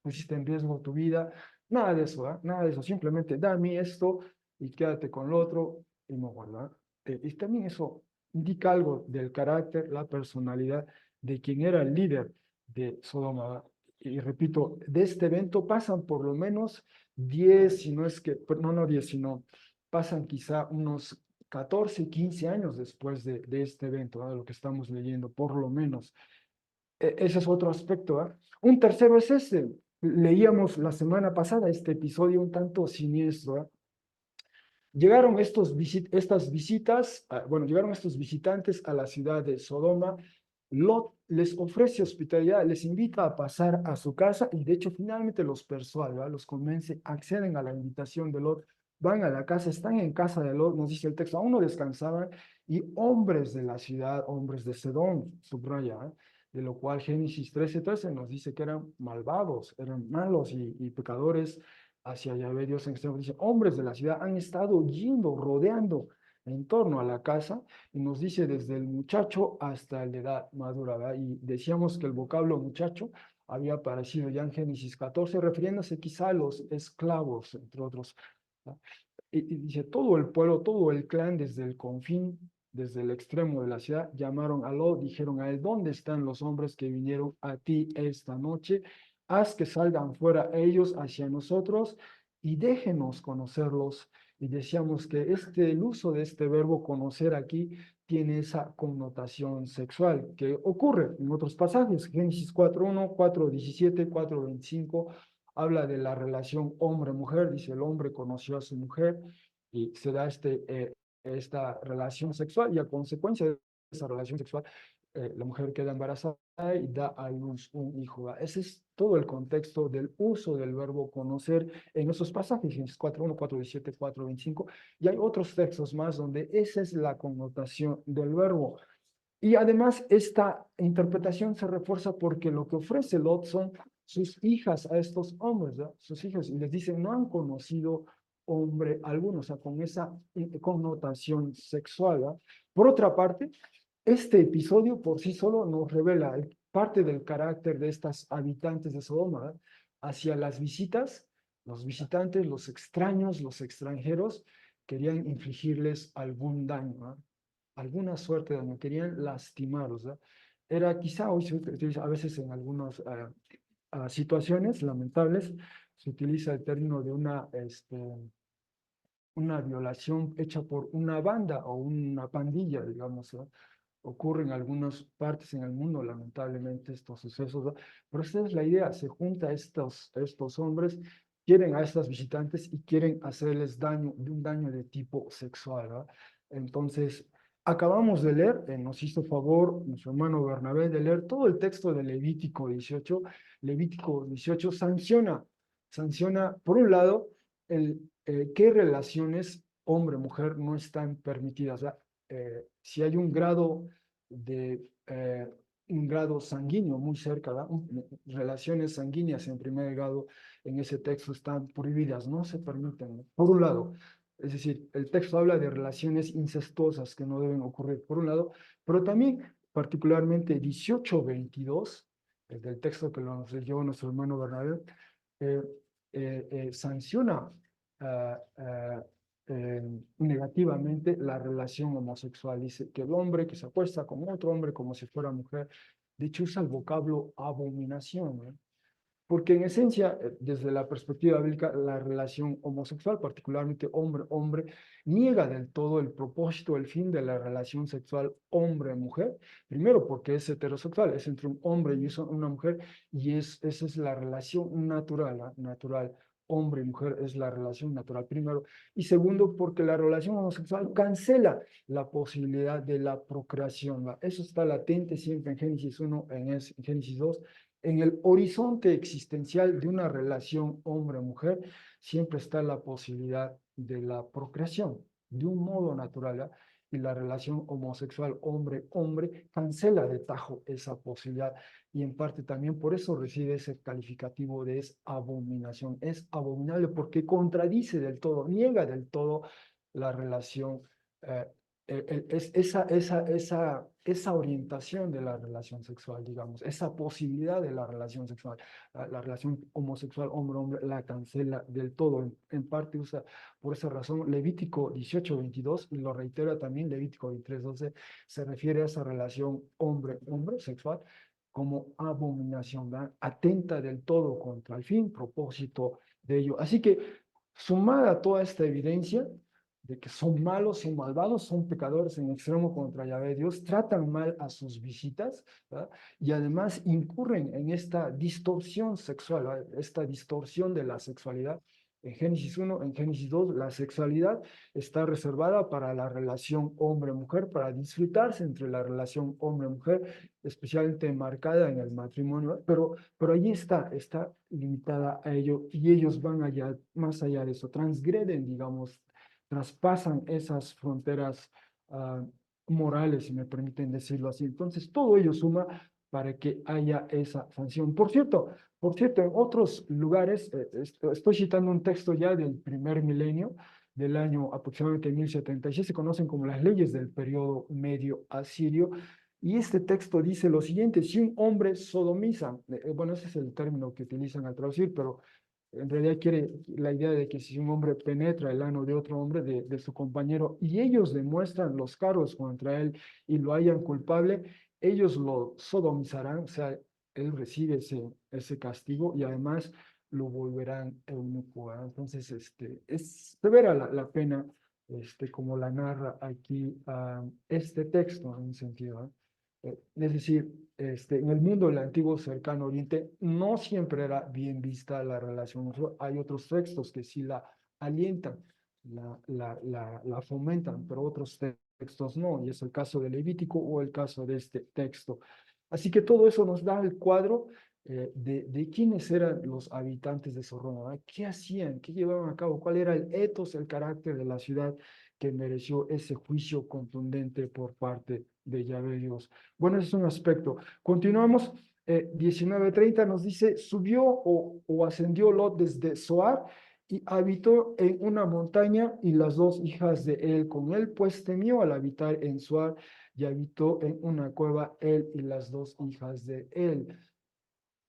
pusiste en riesgo tu vida, nada de eso, ¿verdad? Nada de eso, simplemente da a mí esto y quédate con lo otro y no, ¿verdad? Y también eso indica algo del carácter, la personalidad de quien era el líder de Sodoma, ¿verdad? Y repito, de este evento pasan por lo menos 10, si no es que, no 10, sino pasan quizá unos 14, 15 años después de este evento, ¿verdad? De lo que estamos leyendo, por lo menos. Ese es otro aspecto, ¿verdad? Un tercero es este. Leíamos la semana pasada este episodio un tanto siniestro, ¿verdad? Llegaron estas visitas, bueno, llegaron estos visitantes a la ciudad de Sodoma. Lot les ofrece hospitalidad, les invita a pasar a su casa y de hecho finalmente los persuade, ¿verdad? Los convence, acceden a la invitación de Lot, van a la casa, están en casa de Lot, nos dice el texto, aún no descansaban y hombres de la ciudad, hombres de Sedón, subraya, ¿eh? De lo cual Génesis 13:13 nos dice que eran malvados, eran malos y pecadores hacia Yahvé Dios en extremo. Dice, hombres de la ciudad han estado yendo, rodeando en torno a la casa, y nos dice desde el muchacho hasta la edad madura, ¿verdad? Y decíamos que el vocablo muchacho había aparecido ya en Génesis 14, refiriéndose quizá a los esclavos, entre otros, ¿verdad? Y dice, todo el pueblo, todo el clan, desde el confín, desde el extremo de la ciudad, llamaron a Lot, dijeron a él, ¿dónde están los hombres que vinieron a ti esta noche? Haz que salgan fuera ellos hacia nosotros y déjenos conocerlos. Y decíamos que el uso de este verbo conocer aquí tiene esa connotación sexual que ocurre en otros pasajes. Génesis 4:1, 4:17, 4:25 habla de la relación hombre-mujer. Dice, el hombre conoció a su mujer y se da esta relación sexual y a consecuencia de esa relación sexual la mujer queda embarazada y da a luz un hijo. ¿Va? Ese es todo el contexto del uso del verbo conocer en esos pasajes, Génesis 4:1, 4:17, 4:25, y hay otros textos más donde esa es la connotación del verbo. Y además esta interpretación se refuerza porque lo que ofrece Lot son sus hijas a estos hombres, ¿verdad? Sus hijos, y les dicen, no han conocido hombre alguno, o sea, con esa connotación sexual, ¿verdad? Por otra parte, este episodio por sí solo nos revela parte del carácter de estas habitantes de Sodoma, ¿verdad? Hacia las visitas, los visitantes, los extraños, los extranjeros, querían infligirles algún daño, ¿verdad? Alguna suerte de daño, querían lastimarlos, ¿verdad? Era quizá hoy se utiliza a veces en algunas situaciones lamentables, se utiliza el término de una violación hecha por una banda o una pandilla, digamos, ¿no? Ocurre en algunas partes en el mundo, lamentablemente, estos sucesos, ¿no? Pero esta es la idea, se junta estos hombres, quieren a estas visitantes y quieren hacerles daño, de un daño de tipo sexual, ¿verdad? Entonces, acabamos de leer, nos hizo favor nuestro hermano Bernabé de leer todo el texto de Levítico 18. Levítico 18 sanciona, por un lado, qué relaciones hombre-mujer no están permitidas. ¿Verdad? Si hay un grado sanguíneo muy cerca, ¿verdad? Relaciones sanguíneas en primer grado en ese texto están prohibidas, no se permiten, por un lado. Es decir, el texto habla de relaciones incestuosas que no deben ocurrir, por un lado, pero también particularmente 18:22, del texto que nos leyó nuestro hermano Bernabé, eh, sanciona ah, ah, negativamente la relación homosexual. Dice que el hombre que se acuesta con otro hombre como si fuera mujer, de hecho usa el vocablo abominación, ¿no? Porque en esencia, desde la perspectiva bíblica, la relación homosexual, particularmente hombre-hombre, niega del todo el propósito, el fin de la relación sexual hombre-mujer. Primero, porque es heterosexual, es entre un hombre y una mujer, y esa es la relación natural, ¿ah? Natural. Hombre y mujer es la relación natural, primero. Y segundo, porque la relación homosexual cancela la posibilidad de la procreación. ¿Va? Eso está latente siempre en Génesis 1, en Génesis 2. En el horizonte existencial de una relación hombre-mujer siempre está la posibilidad de la procreación, de un modo natural, ¿verdad? y la relación homosexual hombre-hombre cancela de tajo esa posibilidad y en parte también por eso recibe ese calificativo de es abominación. Es abominable porque contradice del todo, niega del todo la relación, eh, esa orientación de la relación sexual, digamos, esa posibilidad de la relación sexual, la relación homosexual hombre-hombre la cancela del todo. En parte usa por esa razón Levítico 18:22 y lo reitera también Levítico 23:12, se refiere a esa relación hombre-hombre sexual como abominación, ¿verdad? Atenta del todo contra el fin, propósito de ello. Así que, sumada toda esta evidencia de que son malos, son malvados, son pecadores en extremo contra Yahvé Dios, tratan mal a sus visitas, ¿verdad? Y además incurren en esta distorsión sexual, ¿verdad? Esta distorsión de la sexualidad. En Génesis 1, en Génesis 2, la sexualidad está reservada para la relación hombre-mujer, para disfrutarse entre la relación hombre-mujer, especialmente marcada en el matrimonio, pero allí está limitada a ello y ellos van allá, más allá de eso, transgreden, digamos, traspasan esas fronteras morales, si me permiten decirlo así. Entonces, todo ello suma para que haya esa sanción. Por cierto, en otros lugares, estoy citando un texto ya del primer milenio, del año aproximadamente 1076, se conocen como las leyes del periodo medio asirio, y este texto dice lo siguiente: si un hombre sodomiza, bueno, ese es el término que utilizan al traducir, pero en realidad quiere la idea de que si un hombre penetra el ano de otro hombre, de su compañero, y ellos demuestran los cargos contra él y lo hallan culpable, ellos lo sodomizarán, o sea, él recibe ese castigo y además lo volverán eunuco, ¿verdad? Entonces, es severa la pena, como la narra aquí este texto en un sentido, ¿verdad? Es decir, en el mundo del antiguo cercano oriente no siempre era bien vista la relación homosexual. Hay otros textos que sí la alientan, la fomentan, pero otros textos no, y es el caso de Levítico o el caso de este texto. Así que todo eso nos da el cuadro de quiénes eran los habitantes de Sodoma, ¿verdad? ¿Qué hacían? ¿Qué llevaban a cabo? ¿Cuál era el etos, el carácter de la ciudad que mereció ese juicio contundente por parte de Yahvé Dios? Bueno, ese es un aspecto. Continuamos. 19:30 nos dice, subió o ascendió Lot desde Zoar y habitó en una montaña y las dos hijas de él con él, pues temió al habitar en Zoar y habitó en una cueva él y las dos hijas de él.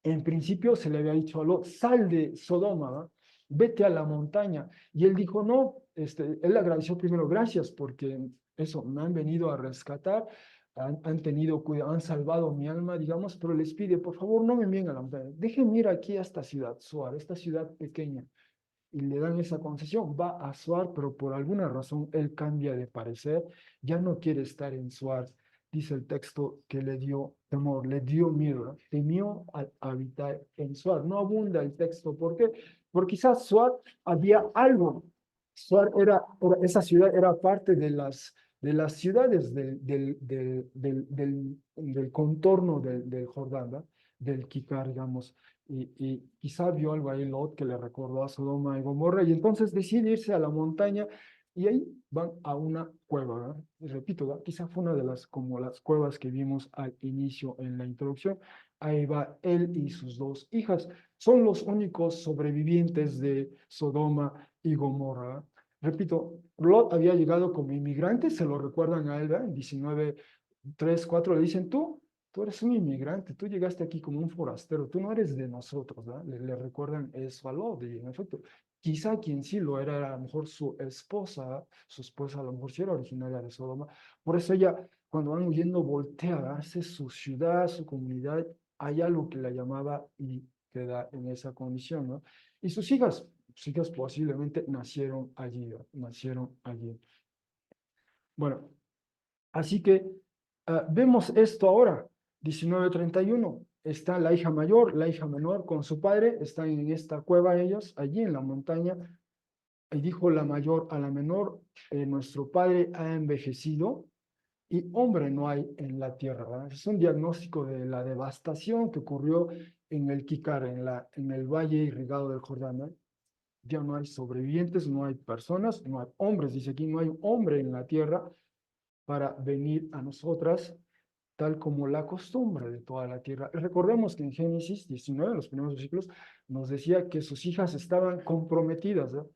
En principio se le había dicho a Lot, sal de Sodoma, ¿va? Vete a la montaña. Y él dijo, no, él agradeció primero, gracias, porque eso, me han venido a rescatar, han tenido cuidado, han salvado mi alma, digamos, pero les pide, por favor, no me envíen a la montaña, déjenme ir aquí a esta ciudad, Zoar, esta ciudad pequeña. Y le dan esa concesión, va a Zoar, pero por alguna razón él cambia de parecer, ya no quiere estar en Zoar. Dice el texto que le dio temor, le dio miedo, ¿no? Temió al habitar en Zoar. No abunda el texto, ¿por qué? Porque quizás Zoar había algo. Zoar esa ciudad era parte de las ciudades del contorno del Jordán, ¿verdad? Del Kikar, digamos, y quizá vio algo ahí Lot que le recordó a Sodoma y Gomorra, y entonces decide irse a la montaña y ahí van a una cueva, ¿verdad? Y repito, ¿verdad? Quizá fue una de como las cuevas que vimos al inicio en la introducción. Ahí va él y sus dos hijas. Son los únicos sobrevivientes de Sodoma y Gomorra, ¿verdad? Repito, Lot había llegado como inmigrante, se lo recuerdan a él, ¿verdad? En 19:3, 4 le dicen, tú eres un inmigrante, tú llegaste aquí como un forastero, tú no eres de nosotros, ¿verdad? Le recuerdan eso a Lot, y en efecto, quizá quien sí lo era a lo mejor su esposa, a lo mejor sí era originaria de Sodoma, por eso ella, cuando van huyendo, voltea a darse su ciudad, su comunidad, hay algo que la llamaba y queda en esa condición, ¿no? Y sus hijas posiblemente nacieron allí, ¿no? Nacieron allí. Bueno, así que vemos esto ahora, 19:31. Está la hija mayor, la hija menor con su padre, están en esta cueva ellos, allí en la montaña, y dijo la mayor a la menor, nuestro padre ha envejecido y hombre no hay en la tierra, ¿verdad? Es un diagnóstico de la devastación que ocurrió en el Kikar, en el valle irrigado del Jordán, ¿no? Ya no hay sobrevivientes, no hay personas, no hay hombres, dice aquí, no hay hombre en la tierra, para venir a nosotras, tal como la costumbre de toda la tierra. Recordemos que en Génesis 19, los primeros versículos, nos decía que sus hijas estaban comprometidas, ¿no?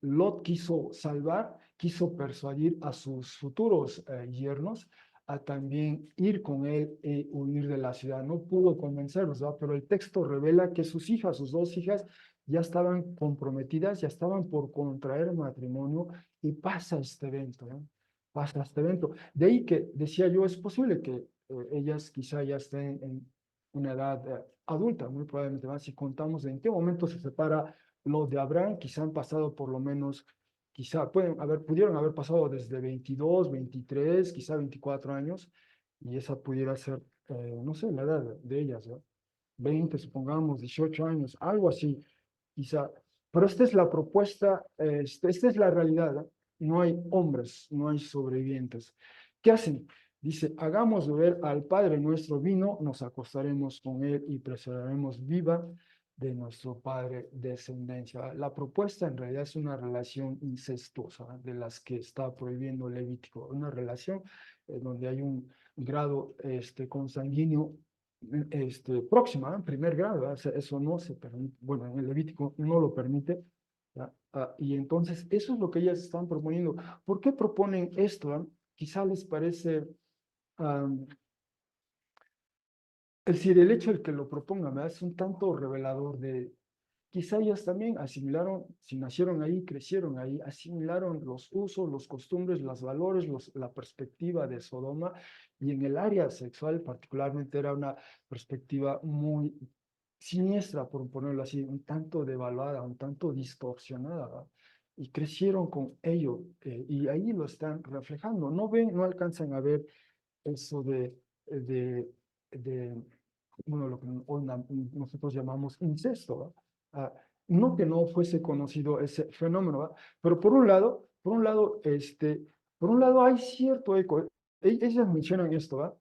Lot quiso salvar, quiso persuadir a sus futuros yernos a también ir con él e huir de la ciudad. No pudo convencerlos, ¿verdad? Pero el texto revela que sus hijas, sus dos hijas, ya estaban comprometidas, ya estaban por contraer matrimonio y pasa este evento, ¿no? Pasa este evento. De ahí que decía yo, es posible que ellas quizá ya estén en una edad adulta, muy probablemente más. Si contamos en qué momento se separa los de Abraham, quizá han pasado por lo menos, quizá pudieron haber pasado desde 22, 23, quizá 24 años, y esa pudiera ser, no sé, la edad de ellas, ¿no? 20, supongamos, 18 años, algo así, quizá. Pero esta es la propuesta, esta es la realidad, ¿no? No hay hombres, no hay sobrevivientes. ¿Qué hacen? Dice, hagamos beber al Padre nuestro vino, nos acostaremos con él y preservaremos viva de nuestro Padre descendencia. La propuesta en realidad es una relación incestuosa, ¿no? De las que está prohibiendo Levítico, una relación donde hay un grado consanguíneo próxima, en primer grado, ¿verdad? O sea, eso no se permite, bueno, en el Levítico no lo permite, ¿verdad? Y entonces eso es lo que ellas están proponiendo. ¿Por qué proponen esto? ¿Verdad? Quizá les parece, um, es decir, el hecho de que lo propongan, ¿verdad? Es un tanto revelador de, quizá ellas también asimilaron, si nacieron ahí, crecieron ahí, asimilaron los usos, los costumbres, los valores, la perspectiva de Sodoma, y en el área sexual particularmente era una perspectiva muy siniestra, por ponerlo así, un tanto devaluada, un tanto distorsionada, ¿verdad? Y crecieron con ello, y ahí lo están reflejando. No ven, no alcanzan a ver eso de, de bueno, lo que hoy nosotros llamamos incesto, ¿verdad? Ah, no que no fuese conocido ese fenómeno, ¿verdad? Pero por un lado hay cierto eco. Ellas mencionan esto, ¿verdad?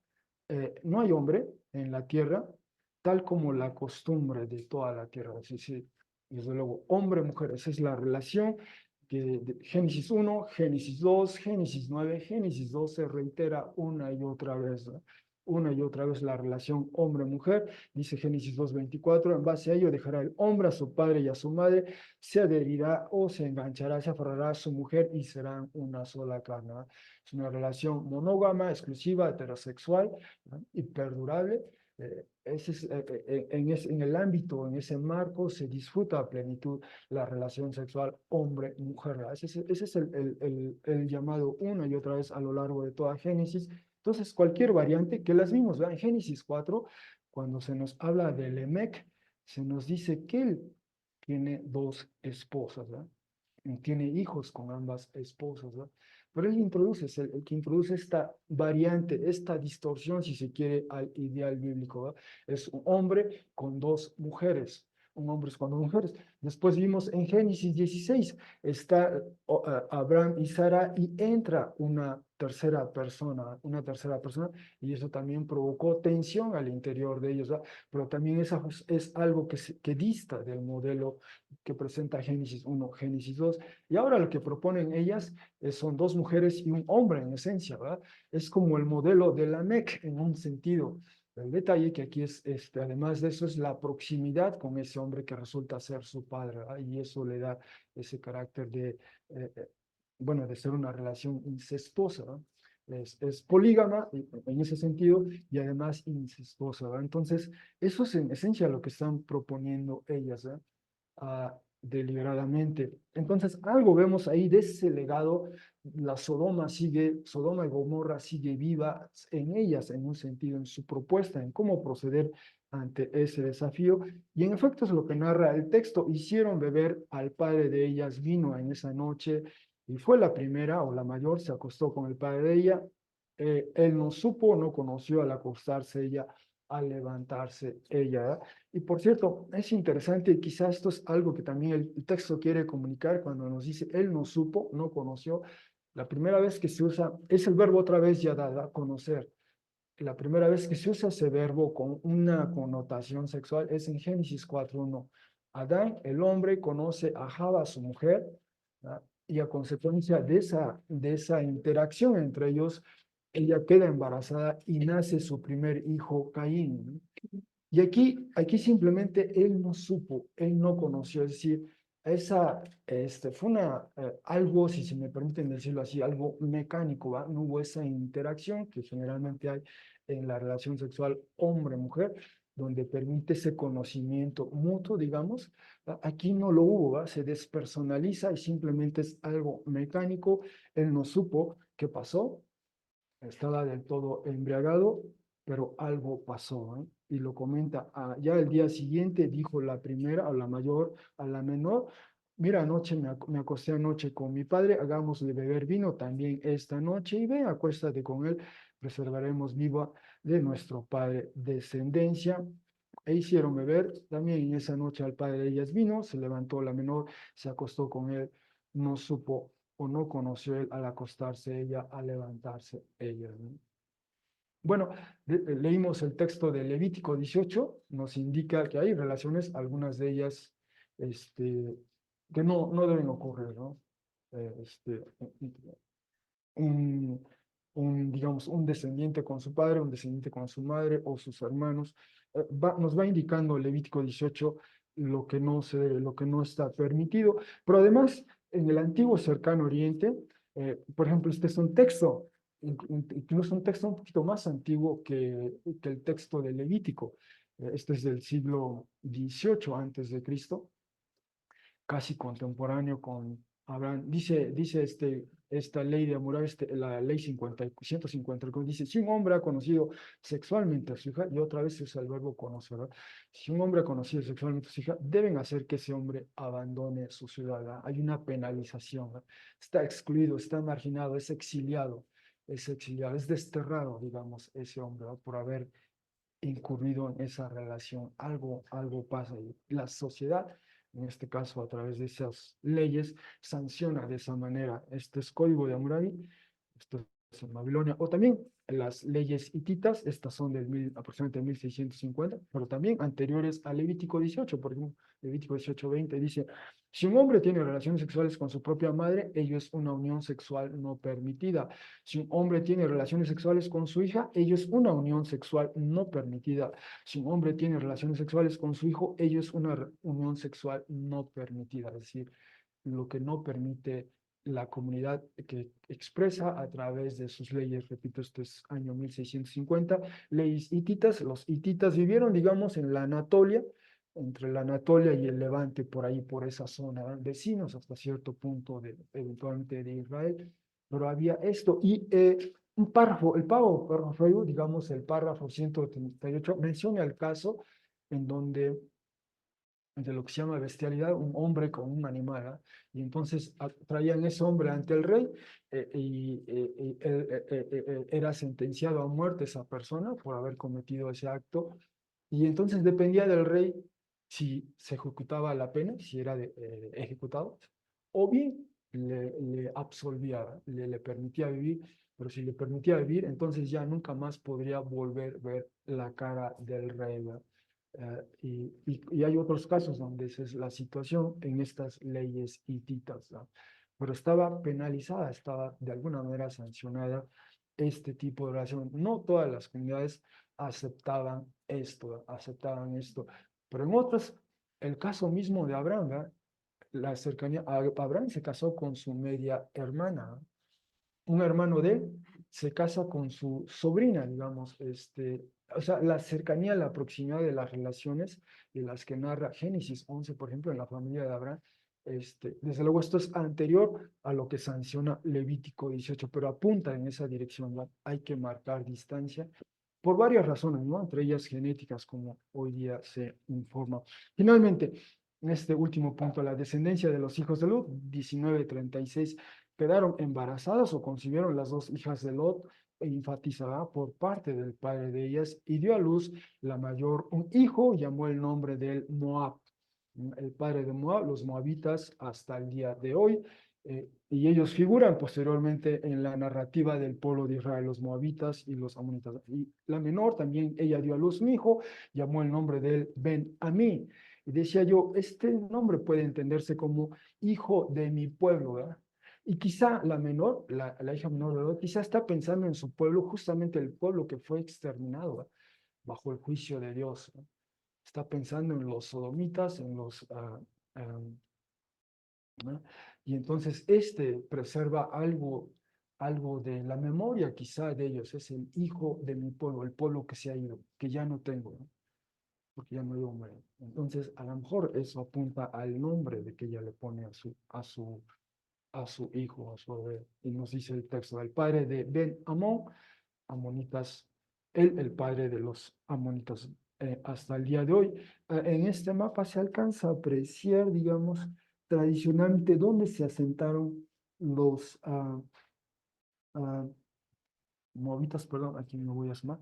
No hay hombre en la tierra, tal como la costumbre de toda la tierra. Sí, sí, desde luego, hombre-mujer, esa es la relación que de Génesis 1, Génesis 2, Génesis 9, Génesis 12 reitera una y otra vez, ¿no? Una y otra vez la relación hombre-mujer, dice Génesis 2:24, en base a ello dejará el hombre a su padre y a su madre, se adherirá o se enganchará, se aferrará a su mujer y serán una sola carne, ¿no? Es una relación monógama, exclusiva, heterosexual, ¿no? Y perdurable. En el ámbito, en ese marco, se disfruta a plenitud la relación sexual hombre-mujer. Ese es el llamado una y otra vez a lo largo de toda Génesis. Entonces, cualquier variante que las vimos, ¿verdad? En Génesis 4, cuando se nos habla de Lemec, se nos dice que él tiene dos esposas, ¿verdad? Y tiene hijos con ambas esposas, ¿verdad? Pero él introduce, es el que introduce esta variante, esta distorsión, si se quiere, al ideal bíblico, ¿verdad? Es un hombre con dos mujeres, un hombre con dos mujeres. Después vimos en Génesis 16, está Abraham y Sara y entra una tercera persona, y eso también provocó tensión al interior de ellos, ¿verdad? Pero también es algo que dista del modelo que presenta Génesis 1, Génesis 2, y ahora lo que proponen ellas son dos mujeres y un hombre en esencia, ¿verdad? Es como el modelo de la MEC en un sentido. El detalle que aquí además de eso, es la proximidad con ese hombre que resulta ser su padre, ¿verdad? Y eso le da ese carácter eh, eh, bueno, de ser una relación incestuosa, ¿no? Es polígama en ese sentido y además incestuosa, ¿verdad? Entonces, eso es en esencia lo que están proponiendo ellas, ¿verdad? Deliberadamente. Entonces, algo vemos ahí de ese legado. Sodoma y Gomorra sigue viva en ellas, en un sentido, en su propuesta, en cómo proceder ante ese desafío. Y en efecto es lo que narra el texto. Hicieron beber al padre de ellas vino en esa noche, y fue la primera o la mayor, se acostó con el padre de ella. Él no supo, no conoció al acostarse ella, al levantarse ella. Y por cierto, es interesante, quizás esto es algo que también el texto quiere comunicar cuando nos dice, él no supo, no conoció. La primera vez que se usa, es el verbo otra vez ya da conocer. La primera vez que se usa ese verbo con una connotación sexual es en Génesis 4:1. Adán, el hombre, conoce a Java, su mujer, ¿verdad? Y a consecuencia de esa interacción entre ellos, ella queda embarazada y nace su primer hijo, Caín, ¿no? Y aquí simplemente él no supo, él no conoció, es decir, fue algo, si se me permiten decirlo así, algo mecánico, ¿va? No hubo esa interacción que generalmente hay en la relación sexual hombre-mujer, donde permite ese conocimiento mutuo, digamos. ¿Va? Aquí no lo hubo, ¿va? Se despersonaliza y simplemente es algo mecánico, él no supo qué pasó, estaba del todo embriagado, pero algo pasó, ¿eh? Y lo comenta, ya el día siguiente dijo la primera, a la mayor, a la menor, mira, anoche me acosté anoche con mi padre, hagámosle beber vino también esta noche y ve, acuéstate con él, preservaremos viva de nuestro padre descendencia. E hicieron beber también en esa noche al padre de ellas vino, se levantó la menor, se acostó con él, no supo o no conoció él al acostarse ella, al levantarse ella, ¿no? Bueno, leímos el texto de Levítico 18, nos indica que hay relaciones, algunas de ellas que no deben ocurrir, ¿no? Eh, este, un, digamos, un descendiente con su padre, un descendiente con su madre o sus hermanos. Nos va indicando Levítico 18 lo que no se debe, lo que no está permitido. Pero además, en el antiguo cercano Oriente, por ejemplo, este es un texto, incluso un texto un poquito más antiguo que el texto de Levítico. Este es del siglo XVIII antes de Cristo, casi contemporáneo con Abraham. Dice esta ley de Hammurabi, la ley 150, dice, si un hombre ha conocido sexualmente a su hija, y otra vez usa el verbo conocer, ¿verdad? Si un hombre ha conocido sexualmente a su hija, deben hacer que ese hombre abandone su ciudad, ¿verdad? Hay una penalización, ¿verdad? Está excluido, está marginado, es exiliado, es desterrado, digamos, ese hombre, ¿verdad? Por haber incurrido en esa relación. Algo pasa y la sociedad, en este caso a través de esas leyes, sanciona de esa manera. Este es código de Hammurabi, esto es en Babilonia, o también las leyes hititas, estas son aproximadamente 1650, pero también anteriores a Levítico 18, por ejemplo, Levítico 18:20 dice, si un hombre tiene relaciones sexuales con su propia madre, ello es una unión sexual no permitida. Si un hombre tiene relaciones sexuales con su hija, ello es una unión sexual no permitida. Si un hombre tiene relaciones sexuales con su hijo, ello es una unión sexual no permitida. Es decir, lo que no permite la comunidad que expresa a través de sus leyes, repito, esto es año 1650, leyes hititas. Los hititas vivieron, digamos, en la Anatolia, entre la Anatolia y el Levante, por ahí, por esa zona, vecinos hasta cierto punto eventualmente de Israel, pero había esto. Y un párrafo, párrafo, digamos, el párrafo 138 menciona el caso en donde de lo que se llama bestialidad, un hombre con un animal, ¿ah? Y entonces traían ese hombre ante el rey y era sentenciado a muerte esa persona por haber cometido ese acto. Y entonces dependía del rey si se ejecutaba la pena, si era ejecutado, o bien le absolvía, le permitía vivir, pero si le permitía vivir, entonces ya nunca más podría volver a ver la cara del rey, ¿verdad? Y hay otros casos donde esa es la situación en estas leyes hititas, ¿no? Pero estaba penalizada, estaba de alguna manera sancionada este tipo de relación. No todas las comunidades aceptaban esto, pero en otras, el caso mismo de Abraham, ¿verdad? La cercanía, Abraham se casó con su media hermana, ¿no? Un hermano de él se casa con su sobrina, digamos, o sea, la cercanía, la proximidad de las relaciones de las que narra Génesis 11, por ejemplo, en la familia de Abraham, desde luego esto es anterior a lo que sanciona Levítico 18, pero apunta en esa dirección, ¿no? Hay que marcar distancia por varias razones, ¿no? Entre ellas genéticas, como hoy día se informa. Finalmente, en este último punto, la descendencia de los hijos de Lot, 19:36, quedaron embarazadas o concibieron las dos hijas de Lot, e enfatizará por parte del padre de ellas, y dio a luz la mayor un hijo, llamó el nombre de él Moab. El padre de Moab, los moabitas hasta el día de hoy, y ellos figuran posteriormente en la narrativa del pueblo de Israel, los moabitas y los amonitas. Y la menor también, ella dio a luz un hijo, llamó el nombre de él Ben-Amí. Y decía yo, este nombre puede entenderse como hijo de mi pueblo, ¿verdad? Y quizá la menor, la hija menor de Lot, quizá está pensando en su pueblo, justamente el pueblo que fue exterminado bajo el juicio de Dios, ¿no? Está pensando en los sodomitas, en los... ¿no? Y entonces este preserva algo de la memoria quizá de ellos, es el hijo de mi pueblo, el pueblo que se ha ido, que ya no tengo, ¿no? Porque ya no hay hombre. Entonces, a lo mejor eso apunta al nombre de que ella le pone a su hijo, a su bebé. Y nos dice el texto, el padre de Ben Amón, amonitas, él el padre de los amonitas. Hasta el día de hoy, en este mapa se alcanza a apreciar, digamos, tradicionalmente dónde se asentaron los ah, moabitas, perdón, aquí me voy a sumar.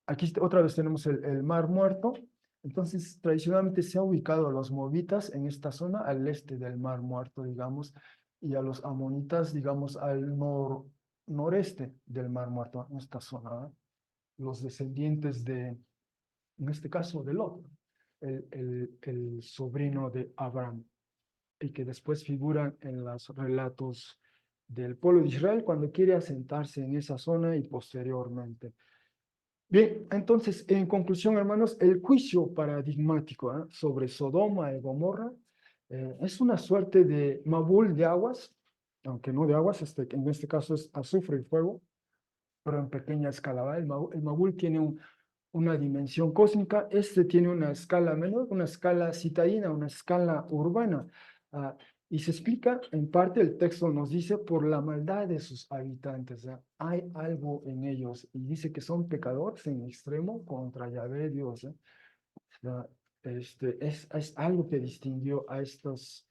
Aquí otra vez tenemos el Mar Muerto. Entonces, tradicionalmente se ha ubicado a los moabitas en esta zona, al este del Mar Muerto, digamos, y a los amonitas, digamos, al noreste del Mar Muerto, en esta zona, ¿verdad? Los descendientes en este caso, de Lot, el sobrino de Abraham, y que después figuran en los relatos del pueblo de Israel cuando quiere asentarse en esa zona y posteriormente. Bien, entonces, en conclusión, hermanos, el juicio paradigmático, sobre Sodoma y Gomorra es una suerte de Mabul de aguas, aunque no de aguas, en este caso es azufre y fuego, pero en pequeña escala, ¿va? El Mabul tiene una dimensión cósmica, este tiene una escala menor, una escala citadina, una escala urbana. ah, y se explica, en parte el texto nos dice, por la maldad de sus habitantes. Hay algo en ellos y dice que son pecadores en extremo contra Yahvé Dios. sea, es algo que distinguió a estos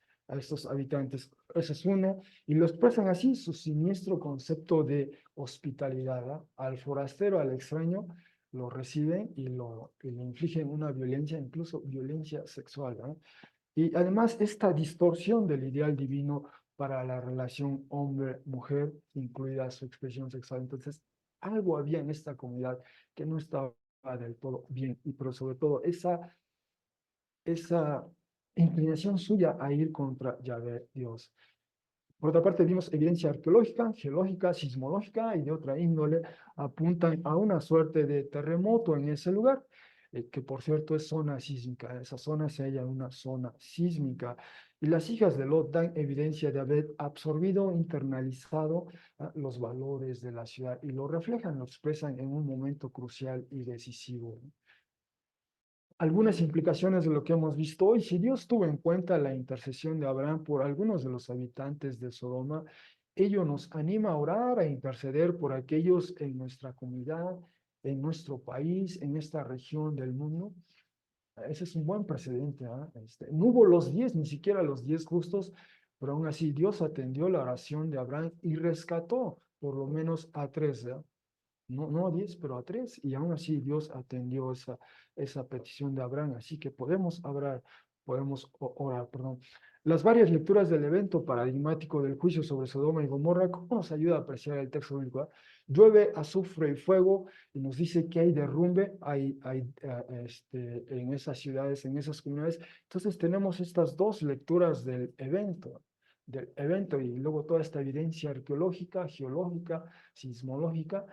habitantes. Ese es uno. Y lo expresan así, su siniestro concepto de hospitalidad. Al forastero, al extraño, lo reciben y le infligen una violencia, incluso violencia sexual. Y además, esta distorsión del ideal divino para la relación hombre-mujer, incluida su expresión sexual. Entonces, algo había en esta comunidad que no estaba del todo bien, y pero sobre todo esa inclinación suya a ir contra Yahvé Dios. Por otra parte, vimos evidencia arqueológica, geológica, sismológica y de otra índole, apuntan a una suerte de terremoto en ese lugar, que por cierto es zona sísmica. Esa zona se halla en una zona sísmica. Y las hijas de Lot dan evidencia de haber absorbido, internalizado los valores de la ciudad y lo reflejan, lo expresan en un momento crucial y decisivo. Algunas implicaciones de lo que hemos visto hoy. Si Dios tuvo en cuenta la intercesión de Abraham por algunos de los habitantes de Sodoma, ello nos anima a orar, a interceder por aquellos en nuestra comunidad, en nuestro país, en esta región del mundo. Ese es un buen precedente. No hubo los 10, ni siquiera los 10 justos, pero aún así Dios atendió la oración de Abraham y rescató por lo menos a 3. No, no a 10, pero a 3, y aún así Dios atendió esa petición de Abraham, así que podemos orar, perdón. Las varias lecturas del evento paradigmático del juicio sobre Sodoma y Gomorra, ¿cómo nos ayuda a apreciar el texto bíblico? Llueve azufre y fuego, y nos dice que hay derrumbe en esas ciudades, en esas comunidades. Entonces tenemos estas dos lecturas del evento, y luego toda esta evidencia arqueológica, geológica, sismológica,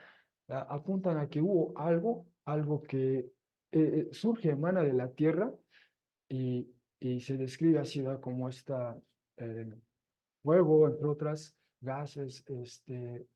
apuntan a que hubo algo que surge, emana de la tierra, y, y se describe así, ¿verdad? Como eh, fuego, entre otras gases,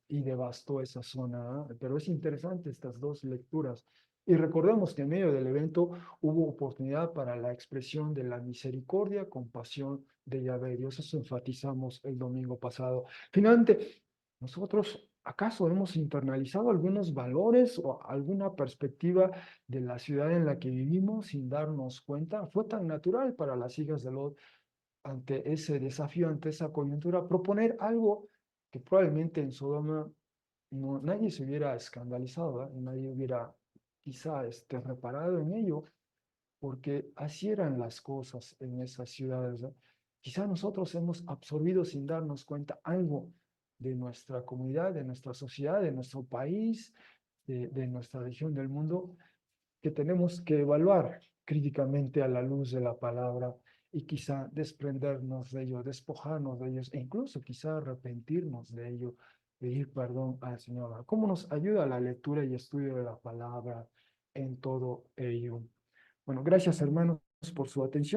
y devastó esa zona. Pero es interesante estas dos lecturas. Y recordemos que en medio del evento hubo oportunidad para la expresión de la misericordia, compasión de Yahvé Dios. Eso enfatizamos el domingo pasado. Finalmente, nosotros, ¿acaso hemos internalizado algunos valores o alguna perspectiva de la ciudad en la que vivimos sin darnos cuenta? Fue tan natural para las hijas de Lot, ante ese desafío, ante esa coyuntura, proponer algo que probablemente en Sodoma nadie se hubiera escandalizado, ¿verdad? Nadie hubiera quizá reparado en ello, porque así eran las cosas en esas ciudades, ¿verdad? Quizá nosotros hemos absorbido sin darnos cuenta algo de nuestra comunidad, de nuestra sociedad, de nuestro país, de nuestra región del mundo, que tenemos que evaluar críticamente a la luz de la palabra y quizá desprendernos de ello, despojarnos de ellos e incluso quizá arrepentirnos de ello, pedir perdón al Señor. ¿Cómo nos ayuda la lectura y estudio de la palabra en todo ello? Bueno, gracias hermanos por su atención.